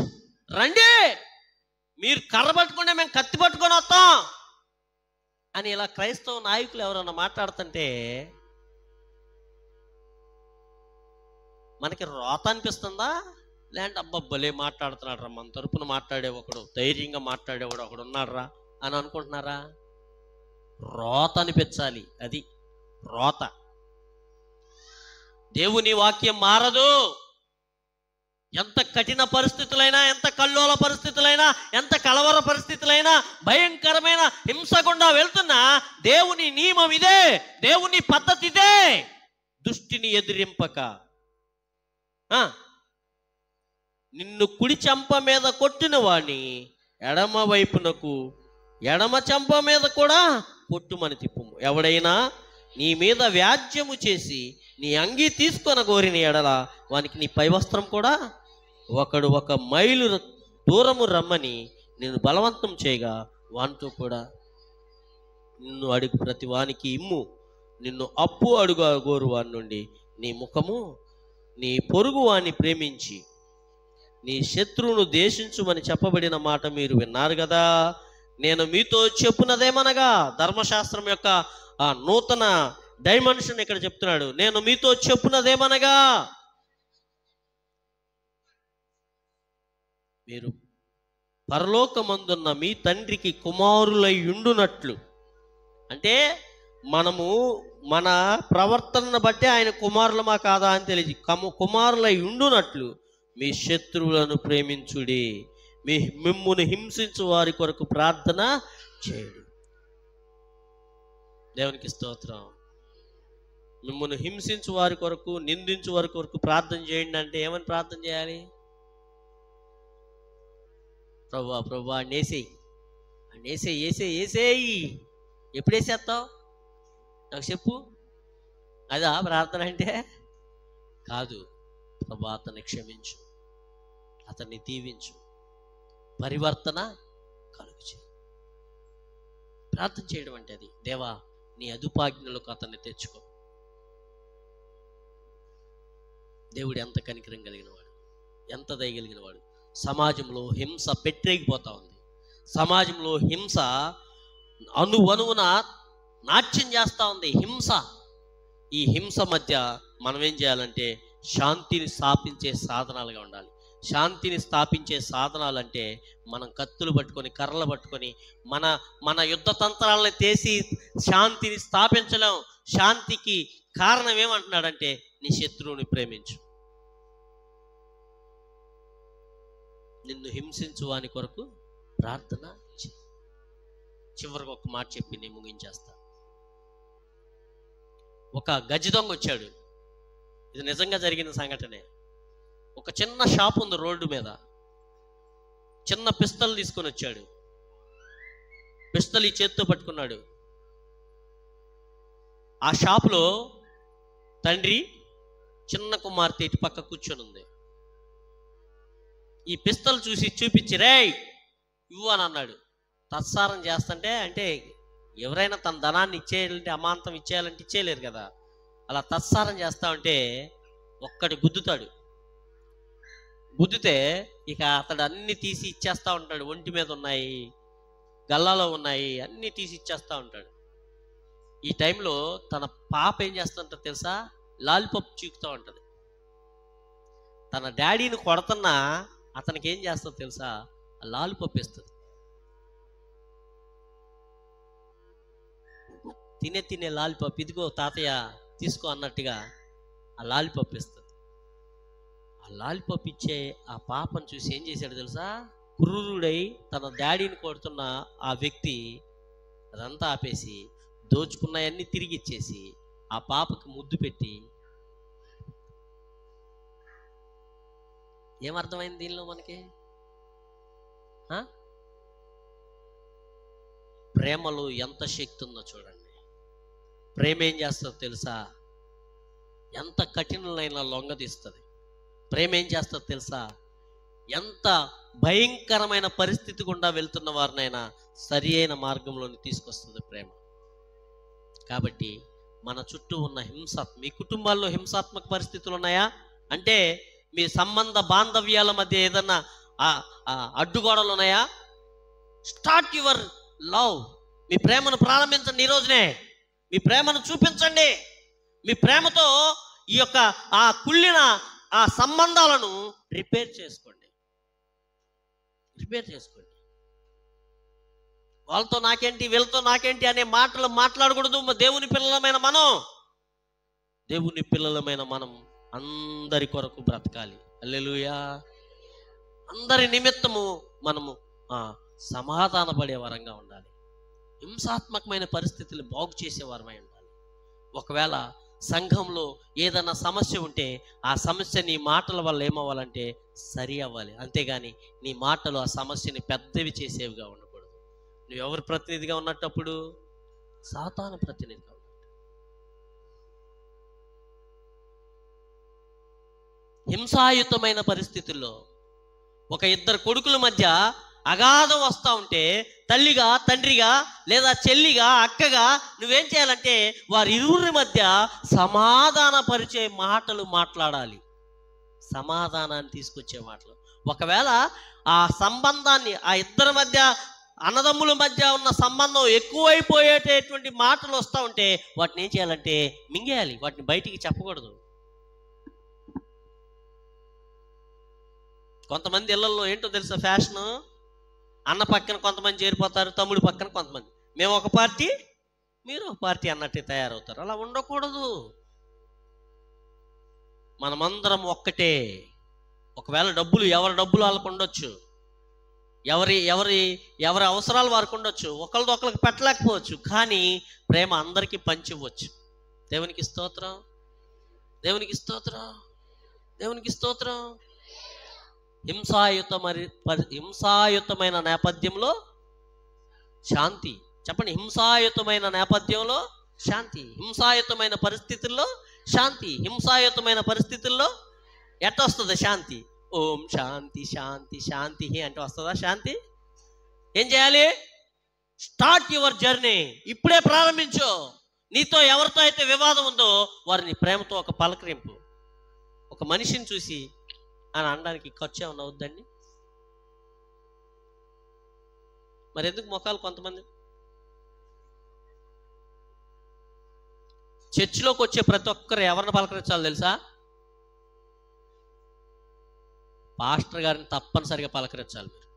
రండి, మీరు కర్ర పట్టుకుంటే మేము కత్తి పట్టుకొని వస్తాం అని ఇలా క్రైస్తవ నాయకులు ఎవరన్నా మాట్లాడుతుంటే మనకి రోత అనిపిస్తుందా? లేదంటే అబ్బబ్బలే మాట్లాడుతున్నాడు రా, మన తరపున మాట్లాడే ఒకడు, ధైర్యంగా మాట్లాడేవాడు ఒకడు ఉన్నాడు రా అని అనుకుంటున్నారా? రోత అనిపించాలి. అది రోత. దేవుని వాక్యం మారదు. ఎంత కఠిన పరిస్థితులైనా, ఎంత కల్లోల పరిస్థితులైనా, ఎంత కలవర పరిస్థితులైనా, భయంకరమైన హింస గుండా వెళ్తున్నా దేవుని నియమం ఇదే, దేవుని పద్ధతి ఇదే. దుష్టిని ఎదిరింపక, నిన్ను కుడి చెంప మీద కొట్టిన వాడిని ఎడమ వైపునకు, ఎడమ చెంప మీద కూడా కొట్టుమని తిప్పుము. ఎవడైనా నీ మీద వ్యాజ్యము చేసి నీ అంగీ తీసుకొని కోరిన ఎడల వానికి నీ పై వస్త్రం కూడా, ఒకడు 1 మైలు దూరము రమ్మని నిన్ను బలవంతం చేయగా వానితో కూడా నిన్ను అడుగు ప్రతి వానికి ఇమ్ము. నిన్ను అప్పు అడుగు గోరు వాని నుండి నీ ముఖము, నీ పొరుగు వాణ్ణి ప్రేమించి నీ శత్రువును దేశించుమని చెప్పబడిన మాట మీరు విన్నారు కదా. నేను మీతో చెప్పున్నదేమనగా, ధర్మశాస్త్రం యొక్క ఆ నూతన డైమెన్షన్ ఇక్కడ చెప్తున్నాడు. నేను మీతో చెప్పున్నదేమనగా, మీరు పరలోకమందున్న మీ తండ్రికి కుమారులై ఉండునట్లు. అంటే మనము మన ప్రవర్తనను బట్టి ఆయన కుమారులమా కాదా అని తెలియదు. కుమారులై ఉండునట్లు మీ శత్రువులను ప్రేమించుడి, మిమ్మును హింసించు వారి కొరకు ప్రార్థన చేయుడి. దేవునికి స్తోత్రం. మిమ్మును హింసించు వారి కొరకు, నిందించు వారి కొరకు ప్రార్థన చేయండి అంటే ఏమని ప్రార్థన చేయాలి? ప్రభువా ప్రభువా నేసేయి, ఏసేయి. ఎప్పుడు వేసేస్తావు నాకు చెప్పు. అదా ప్రార్థన అంటే? కాదు. ప్రభువా అతన్ని క్షమించు, అతన్ని దీవించు, పరివర్తన కలుగు చేయి. ప్రార్థన చేయడం అంటే అది. దేవా నీ అదుపాజ్ఞలకు అతన్ని తెచ్చుకో. దేవుడు ఎంత కనికరం కలిగిన వాడు, ఎంత దయగలిగిన వాడు. సమాజంలో హింస పెట్టేగిపోతా ఉంది. సమాజంలో హింస అణువణువున నాట్యం చేస్తూ ఉంది హింస. ఈ హింస మధ్య మనం ఏం చేయాలంటే శాంతిని స్థాపించే సాధనాలుగా ఉండాలి. శాంతిని స్థాపించే సాధనాలు అంటే మనం కత్తులు పట్టుకొని, కర్రలు పట్టుకొని మన మన యుద్ధ తంత్రాలను తీసి శాంతిని స్థాపించలేం. శాంతికి కారణం ఏమంటున్నాడంటే నీ శత్రువుని ప్రేమించు, నిన్ను హింసించు వాని కొరకు ప్రార్థన చెయ్యి. చివరికి ఒక మాట చెప్పి నేను ముగించేస్తా. ఒక గజ దొంగ వచ్చాడు. ఇది నిజంగా జరిగిన సంఘటనే. ఒక చిన్న షాప్ ఉంది రోడ్డు మీద. చిన్న పిస్తల్ తీసుకొని వచ్చాడు. పిస్తల్ ఈ చేత్తో పట్టుకున్నాడు. ఆ షాపులో తండ్రి, చిన్న కుమార్తె ఇటు పక్క కూర్చొని ఉంది. ఈ పిస్తల్ చూపించి రేయ్ ఇవ్వు అని అన్నాడు. తత్సారం చేస్తుంటే, అంటే ఎవరైనా తన ధనాన్ని ఇచ్చేయాలంటే, అమాంతం ఇచ్చేయాలంటే ఇచ్చేయలేరు కదా. అలా తత్సారం చేస్తా ఉంటే ఒక్కటి గుద్దుతాడు. గుద్దితే ఇక అతడు అన్ని తీసి ఇచ్చేస్తూ ఉంటాడు. ఒంటి మీద ఉన్నాయి, గల్లాలో ఉన్నాయి, అన్నీ తీసి ఇచ్చేస్తూ ఉంటాడు. ఈ టైంలో తన పాప ఏం చేస్తుంటో తెలుసా? లాలిపాప్ చీకుతూ ఉంటుంది. తన డాడీని కొడుతున్నా అతనికి ఏం చేస్తుందో తెలుసా? లాలిపాప్ ఇస్తుంది. తినే లాలిపాప్, ఇదిగో తాతయ్య తీసుకో అన్నట్టుగా ఆ లాలిపాప్ ఇస్తుంది. ఆ లాలిపాప్ ఇచ్చే ఆ పాపను చూసి ఏం చేశాడు తెలుసా? క్రూరుడై తన డాడీని కొడుతున్న ఆ వ్యక్తి అదంతా ఆపేసి దోచుకున్నాయన్నీ తిరిగి ఇచ్చేసి ఆ పాపకి ముద్దు పెట్టి, ఏమర్థమైంది దీనిలో మనకి? ప్రేమలో ఎంత శక్తి ఉందో చూడండి. ప్రేమ ఏం చేస్తుందో తెలుసా? ఎంత కఠినలైన లొంగదీస్తుంది. ప్రేమ ఏం చేస్తుందో తెలుసా? ఎంత భయంకరమైన పరిస్థితి గుండా వెళ్తున్న వారినైనా సరి అయిన మార్గంలోని తీసుకొస్తుంది ప్రేమ. కాబట్టి మన చుట్టూ ఉన్న మీ కుటుంబాల్లో హింసాత్మక పరిస్థితులు ఉన్నాయా అంటే, మీ సంబంధ బాంధవ్యాల మధ్య ఏదన్నా అడ్డుగోడలు ఉన్నాయా? Start your love. మీ ప్రేమను ప్రారంభించండి. ఈ రోజునే మీ ప్రేమను చూపించండి. మీ ప్రేమతో ఈ యొక్క ఆ కుళ్ళిన ఆ సంబంధాలను రిపేర్ చేసుకోండి. వాళ్ళతో నాకేంటి, వీళ్ళతో నాకేంటి అనే మాటలు మాట్లాడకూడదు. దేవుని పిల్లలమైన మనం అందరి కొరకు బ్రతకాలి. హల్లెలూయా. అందరి నిమిత్తము మనము సమాధాన పడే వరంగా ఉండాలి. హింసాత్మకమైన పరిస్థితులు బాగు చేసేవారమై ఉండాలి. ఒకవేళ సంఘంలో ఏదైనా సమస్య ఉంటే ఆ సమస్య నీ మాటల వల్ల ఏమవ్వాలంటే సరి అవ్వాలి. అంతేగాని నీ మాటలు ఆ సమస్యని పెద్దవి చేసేవిగా ఉండకూడదు. నువ్వు ఎవరి ప్రతినిధిగా ఉన్నప్పుడు? సాతాను ప్రతినిధిగా ఉన్నట్టు. హింసాయుతమైన పరిస్థితుల్లో ఒక ఇద్దరు కొడుకుల మధ్య అగాధం వస్తూ ఉంటే తల్లిగా, తండ్రిగా, లేదా చెల్లిగా, అక్కగా నువ్వేం చేయాలంటే వారి ఇరువురి మధ్య సమాధాన పరిచే మాటలు మాట్లాడాలి. సమాధానాన్ని తీసుకొచ్చే మాటలు. ఒకవేళ ఆ సంబంధాన్ని, ఆ ఇద్దరి మధ్య, అన్నదమ్ముల మధ్య ఉన్న సంబంధం ఎక్కువైపోయేటటువంటి మాటలు వస్తూ ఉంటే వాటిని ఏం చేయాలంటే మింగేయాలి. వాటిని బయటికి చెప్పకూడదు. కొంతమంది ఇళ్లలో ఏంటో తెలుసా ఫ్యాషను? అన్న పక్కన కొంతమంది చేరిపోతారు, తమ్ముడు పక్కన కొంతమంది. మేము ఒక పార్టీ, మీరు ఒక పార్టీ అన్నట్టే తయారవుతారు. అలా ఉండకూడదు. మనమందరం ఒక్కటే. ఒకవేళ ఎవరి డబ్బులు వాళ్ళకు ఉండొచ్చు, ఎవరి అవసరాలు వారికి ఉండొచ్చు, ఒకరికి పెట్టలేకపోవచ్చు, కానీ ప్రేమ అందరికీ పంచివ్వచ్చు. దేవునికి స్తోత్రం. హింసాయుతమైన నేపథ్యంలో శాంతి. చెప్పండి, హింసాయుతమైన నేపథ్యంలో శాంతి. హింసాయుతమైన పరిస్థితుల్లో శాంతి. హింసాయుతమైన పరిస్థితుల్లో ఎట్ట వస్తుంది శాంతి? ఓం శాంతి శాంతి శాంతి అంటే వస్తుందా శాంతి? ఏం చేయాలి? Start your journey. ఇప్పుడే ప్రారంభించు. నీతో ఎవరితో అయితే వివాదం ఉందో వారిని ప్రేమతో ఒక పలకరింపు. ఒక మనిషిని చూసి అని అనడానికి ఖర్చు ఏమన్నా అవుద్దండి? మరి ఎందుకు మొఖాలు కొంతమంది చర్చిలోకి వచ్చే ప్రతి ఒక్కరు ఎవరిని పలకరించాలి తెలుసా? పాస్టర్ గారిని తప్పనిసరిగా పలకరించాలి. మీరు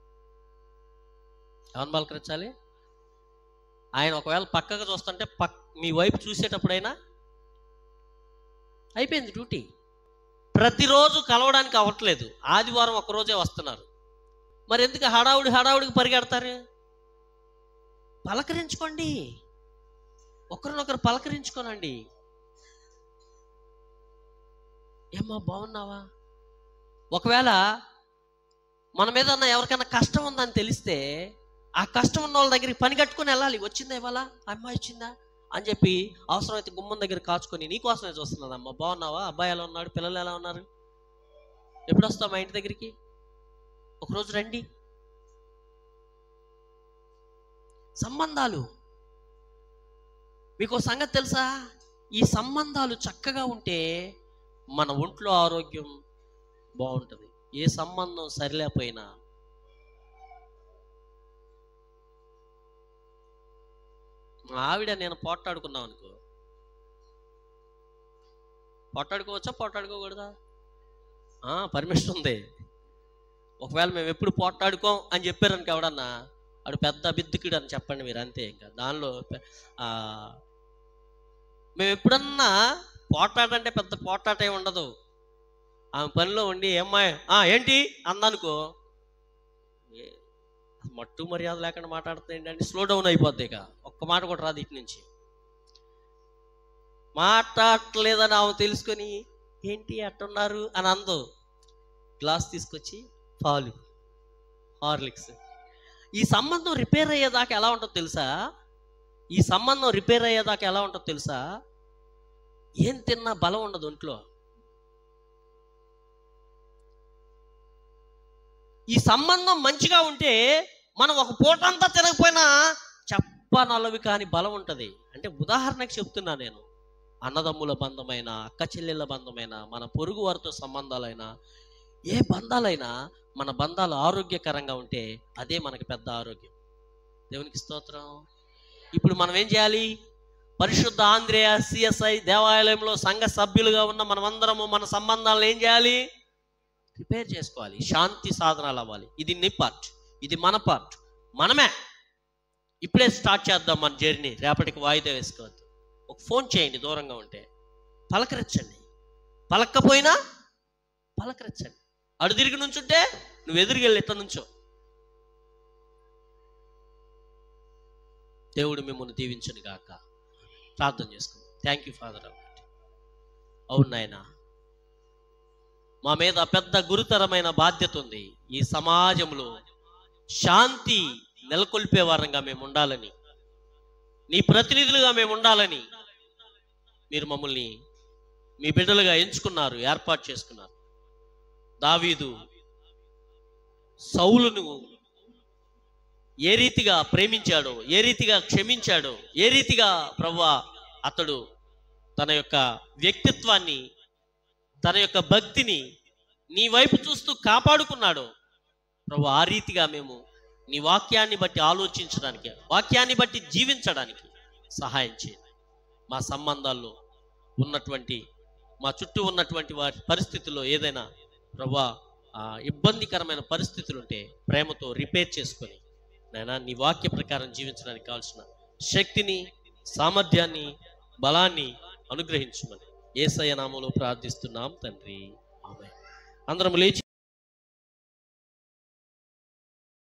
ఎవరిని పలకరించాలి? ఆయన ఒకవేళ పక్కగా చూస్తుంటే మీ వైపు చూసేటప్పుడైనా అయిపోయింది డ్యూటీ. ప్రతిరోజు కలవడానికి అవ్వట్లేదు, ఆదివారం ఒక్కరోజే వస్తున్నారు. మరి ఎందుకు హడావుడికి పరిగెడతారు? పలకరించుకోండి, ఒకరినొకరు పలకరించుకోనండి. ఏమ్మా బాగున్నావా? ఒకవేళ మన మీద ఎవరికైనా కష్టం ఉందని తెలిస్తే ఆ కష్టం ఉన్న వాళ్ళ దగ్గరికి పని కట్టుకుని వెళ్ళాలి. వచ్చిందా ఇవాళ అమ్మాయి వచ్చిందా అని చెప్పి అవసరమైతే గుమ్మం దగ్గర కాచుకొని నీకోసమే చూస్తున్నాను అమ్మ బాగున్నావా, అబ్బాయి ఎలా ఉన్నాడు, పిల్లలు ఎలా ఉన్నారు, ఎప్పుడు వస్తావు మా ఇంటి దగ్గరికి, ఒకరోజు రండి. సంబంధాలు, మీకు సంగతి తెలుసా? ఈ సంబంధాలు చక్కగా ఉంటే మన ఒంట్లో ఆరోగ్యం బాగుంటుంది. ఏ సంబంధం సరిలేకపోయినా మా ఆవిడ నేను పోట్లాడుకున్నాం అనుకో, పోట్లాడుకోవచ్చా పోట్లాడుకోకూడదా? పర్మిషన్ ఉంది. ఒకవేళ మేము ఎప్పుడు పోట్లాడుకోం అని చెప్పారనుకో ఎవడన్నా, ఆడు పెద్ద బిద్దుకుడు అని చెప్పండి మీరు, అంతే. ఇంకా దానిలో మేము ఎప్పుడన్నా పోట్లాడంటే పెద్ద పోట్లాట ఏమి ఉండదు. ఆమె పనిలో ఉండి అమ్మాయి ఏంటి అందనుకో, మట్టు మర్యాద లేకుండా మాట్లాడుతుంది ఏంటంటే స్లో డౌన్ అయిపోద్ది. ఇక ఒక్క మాట కూడా రాదు ఇటు నుంచి. మాట్లాడలేదని ఆమె తెలుసుకొని ఏంటి అట్టున్నారు అని అందు. గ్లాస్ తీసుకొచ్చి పాలు, హార్లిక్స్. ఈ సంబంధం రిపేర్ అయ్యేదాకా ఎలా ఉంటుందో తెలుసా? ఈ సంబంధం రిపేర్ అయ్యేదాకా ఎలా ఉంటుందో తెలుసా? ఏం తిన్నా బలం ఉండదు ఒంట్లో. ఈ సంబంధం మంచిగా ఉంటే మనం ఒక పూట అంతా తినకపోయినా చెప్పనలవి కాని బలం ఉంటుంది. అంటే ఉదాహరణకు చెప్తున్నా నేను, అన్నదమ్ముల బంధమైన, అక్క చెల్లెళ్ళ బంధమైన, మన పొరుగు వారితో సంబంధాలైనా, ఏ బంధాలైనా మన బంధాలు ఆరోగ్యకరంగా ఉంటే అదే మనకి పెద్ద ఆరోగ్యం. దేవునికి స్తోత్రం. ఇప్పుడు మనం ఏం చేయాలి? పరిశుద్ధ ఆంధ్రేయ సిఎస్ఐ దేవాలయంలో సంఘ సభ్యులుగా ఉన్న మనమందరము మన సంబంధాలను ఏం చేయాలి? రిపేర్ చేసుకోవాలి, శాంతి సాధనాలు అవ్వాలి. ఇది నీ పార్ట్, ఇది మన పార్ట్. మనమే ఇప్పుడే స్టార్ట్ చేద్దాం మన జర్నీ. రేపటికి వాయిదా వేసుకోవద్దు. ఒక ఫోన్ చేయండి, దూరంగా ఉంటే పలకరించండి. పలక్కపోయినా పలకరించండి. అడు తిరిగి నుంచుంటే నువ్వు ఎదురుకెళ్ళి ఇట్లా నుంచో. దేవుడు మిమ్మల్ని దీవించను గాక. ప్రార్థన చేసుకుందాం. Thank you father. అవును నాయనా, మా మీద పెద్ద గురుతరమైన బాధ్యత ఉంది. ఈ సమాజంలో శాంతి నెలకొల్పే వారంగా మేము ఉండాలని, నీ ప్రతినిధులుగా మేము ఉండాలని మీరు మమ్మల్ని మీ బిడ్డలుగా ఎంచుకున్నారు, ఏర్పాటు చేసుకున్నారు. దావీదు సౌలును ఏ రీతిగా ప్రేమించాడో, ఏ రీతిగా క్షమించాడో, ఏ రీతిగా ప్రభువా అతడు తన యొక్క వ్యక్తిత్వాన్ని, తన యొక్క భక్తిని నీ వైపు చూస్తూ కాపాడుకున్నాడు ప్రభు, ఆ రీతిగా మేము నీ వాక్యాన్ని బట్టి ఆలోచించడానికి, వాక్యాన్ని బట్టి జీవించడానికి సహాయం చేయండి. మా సంబంధాల్లో ఉన్నటువంటి, మా చుట్టూ ఉన్నటువంటి వారి పరిస్థితుల్లో ఏదైనా ప్రభా ఇబ్బందికరమైన పరిస్థితులు ఉంటే ప్రేమతో రిపేర్ చేసుకొని నాయనా నీ వాక్య ప్రకారం జీవించడానికి కావాల్సిన శక్తిని, సామర్థ్యాన్ని, బలాన్ని అనుగ్రహించమని యేసయ్య నామములో ప్రార్థిస్తున్నాం తండ్రి. ఆమేన్. అందరం లేచి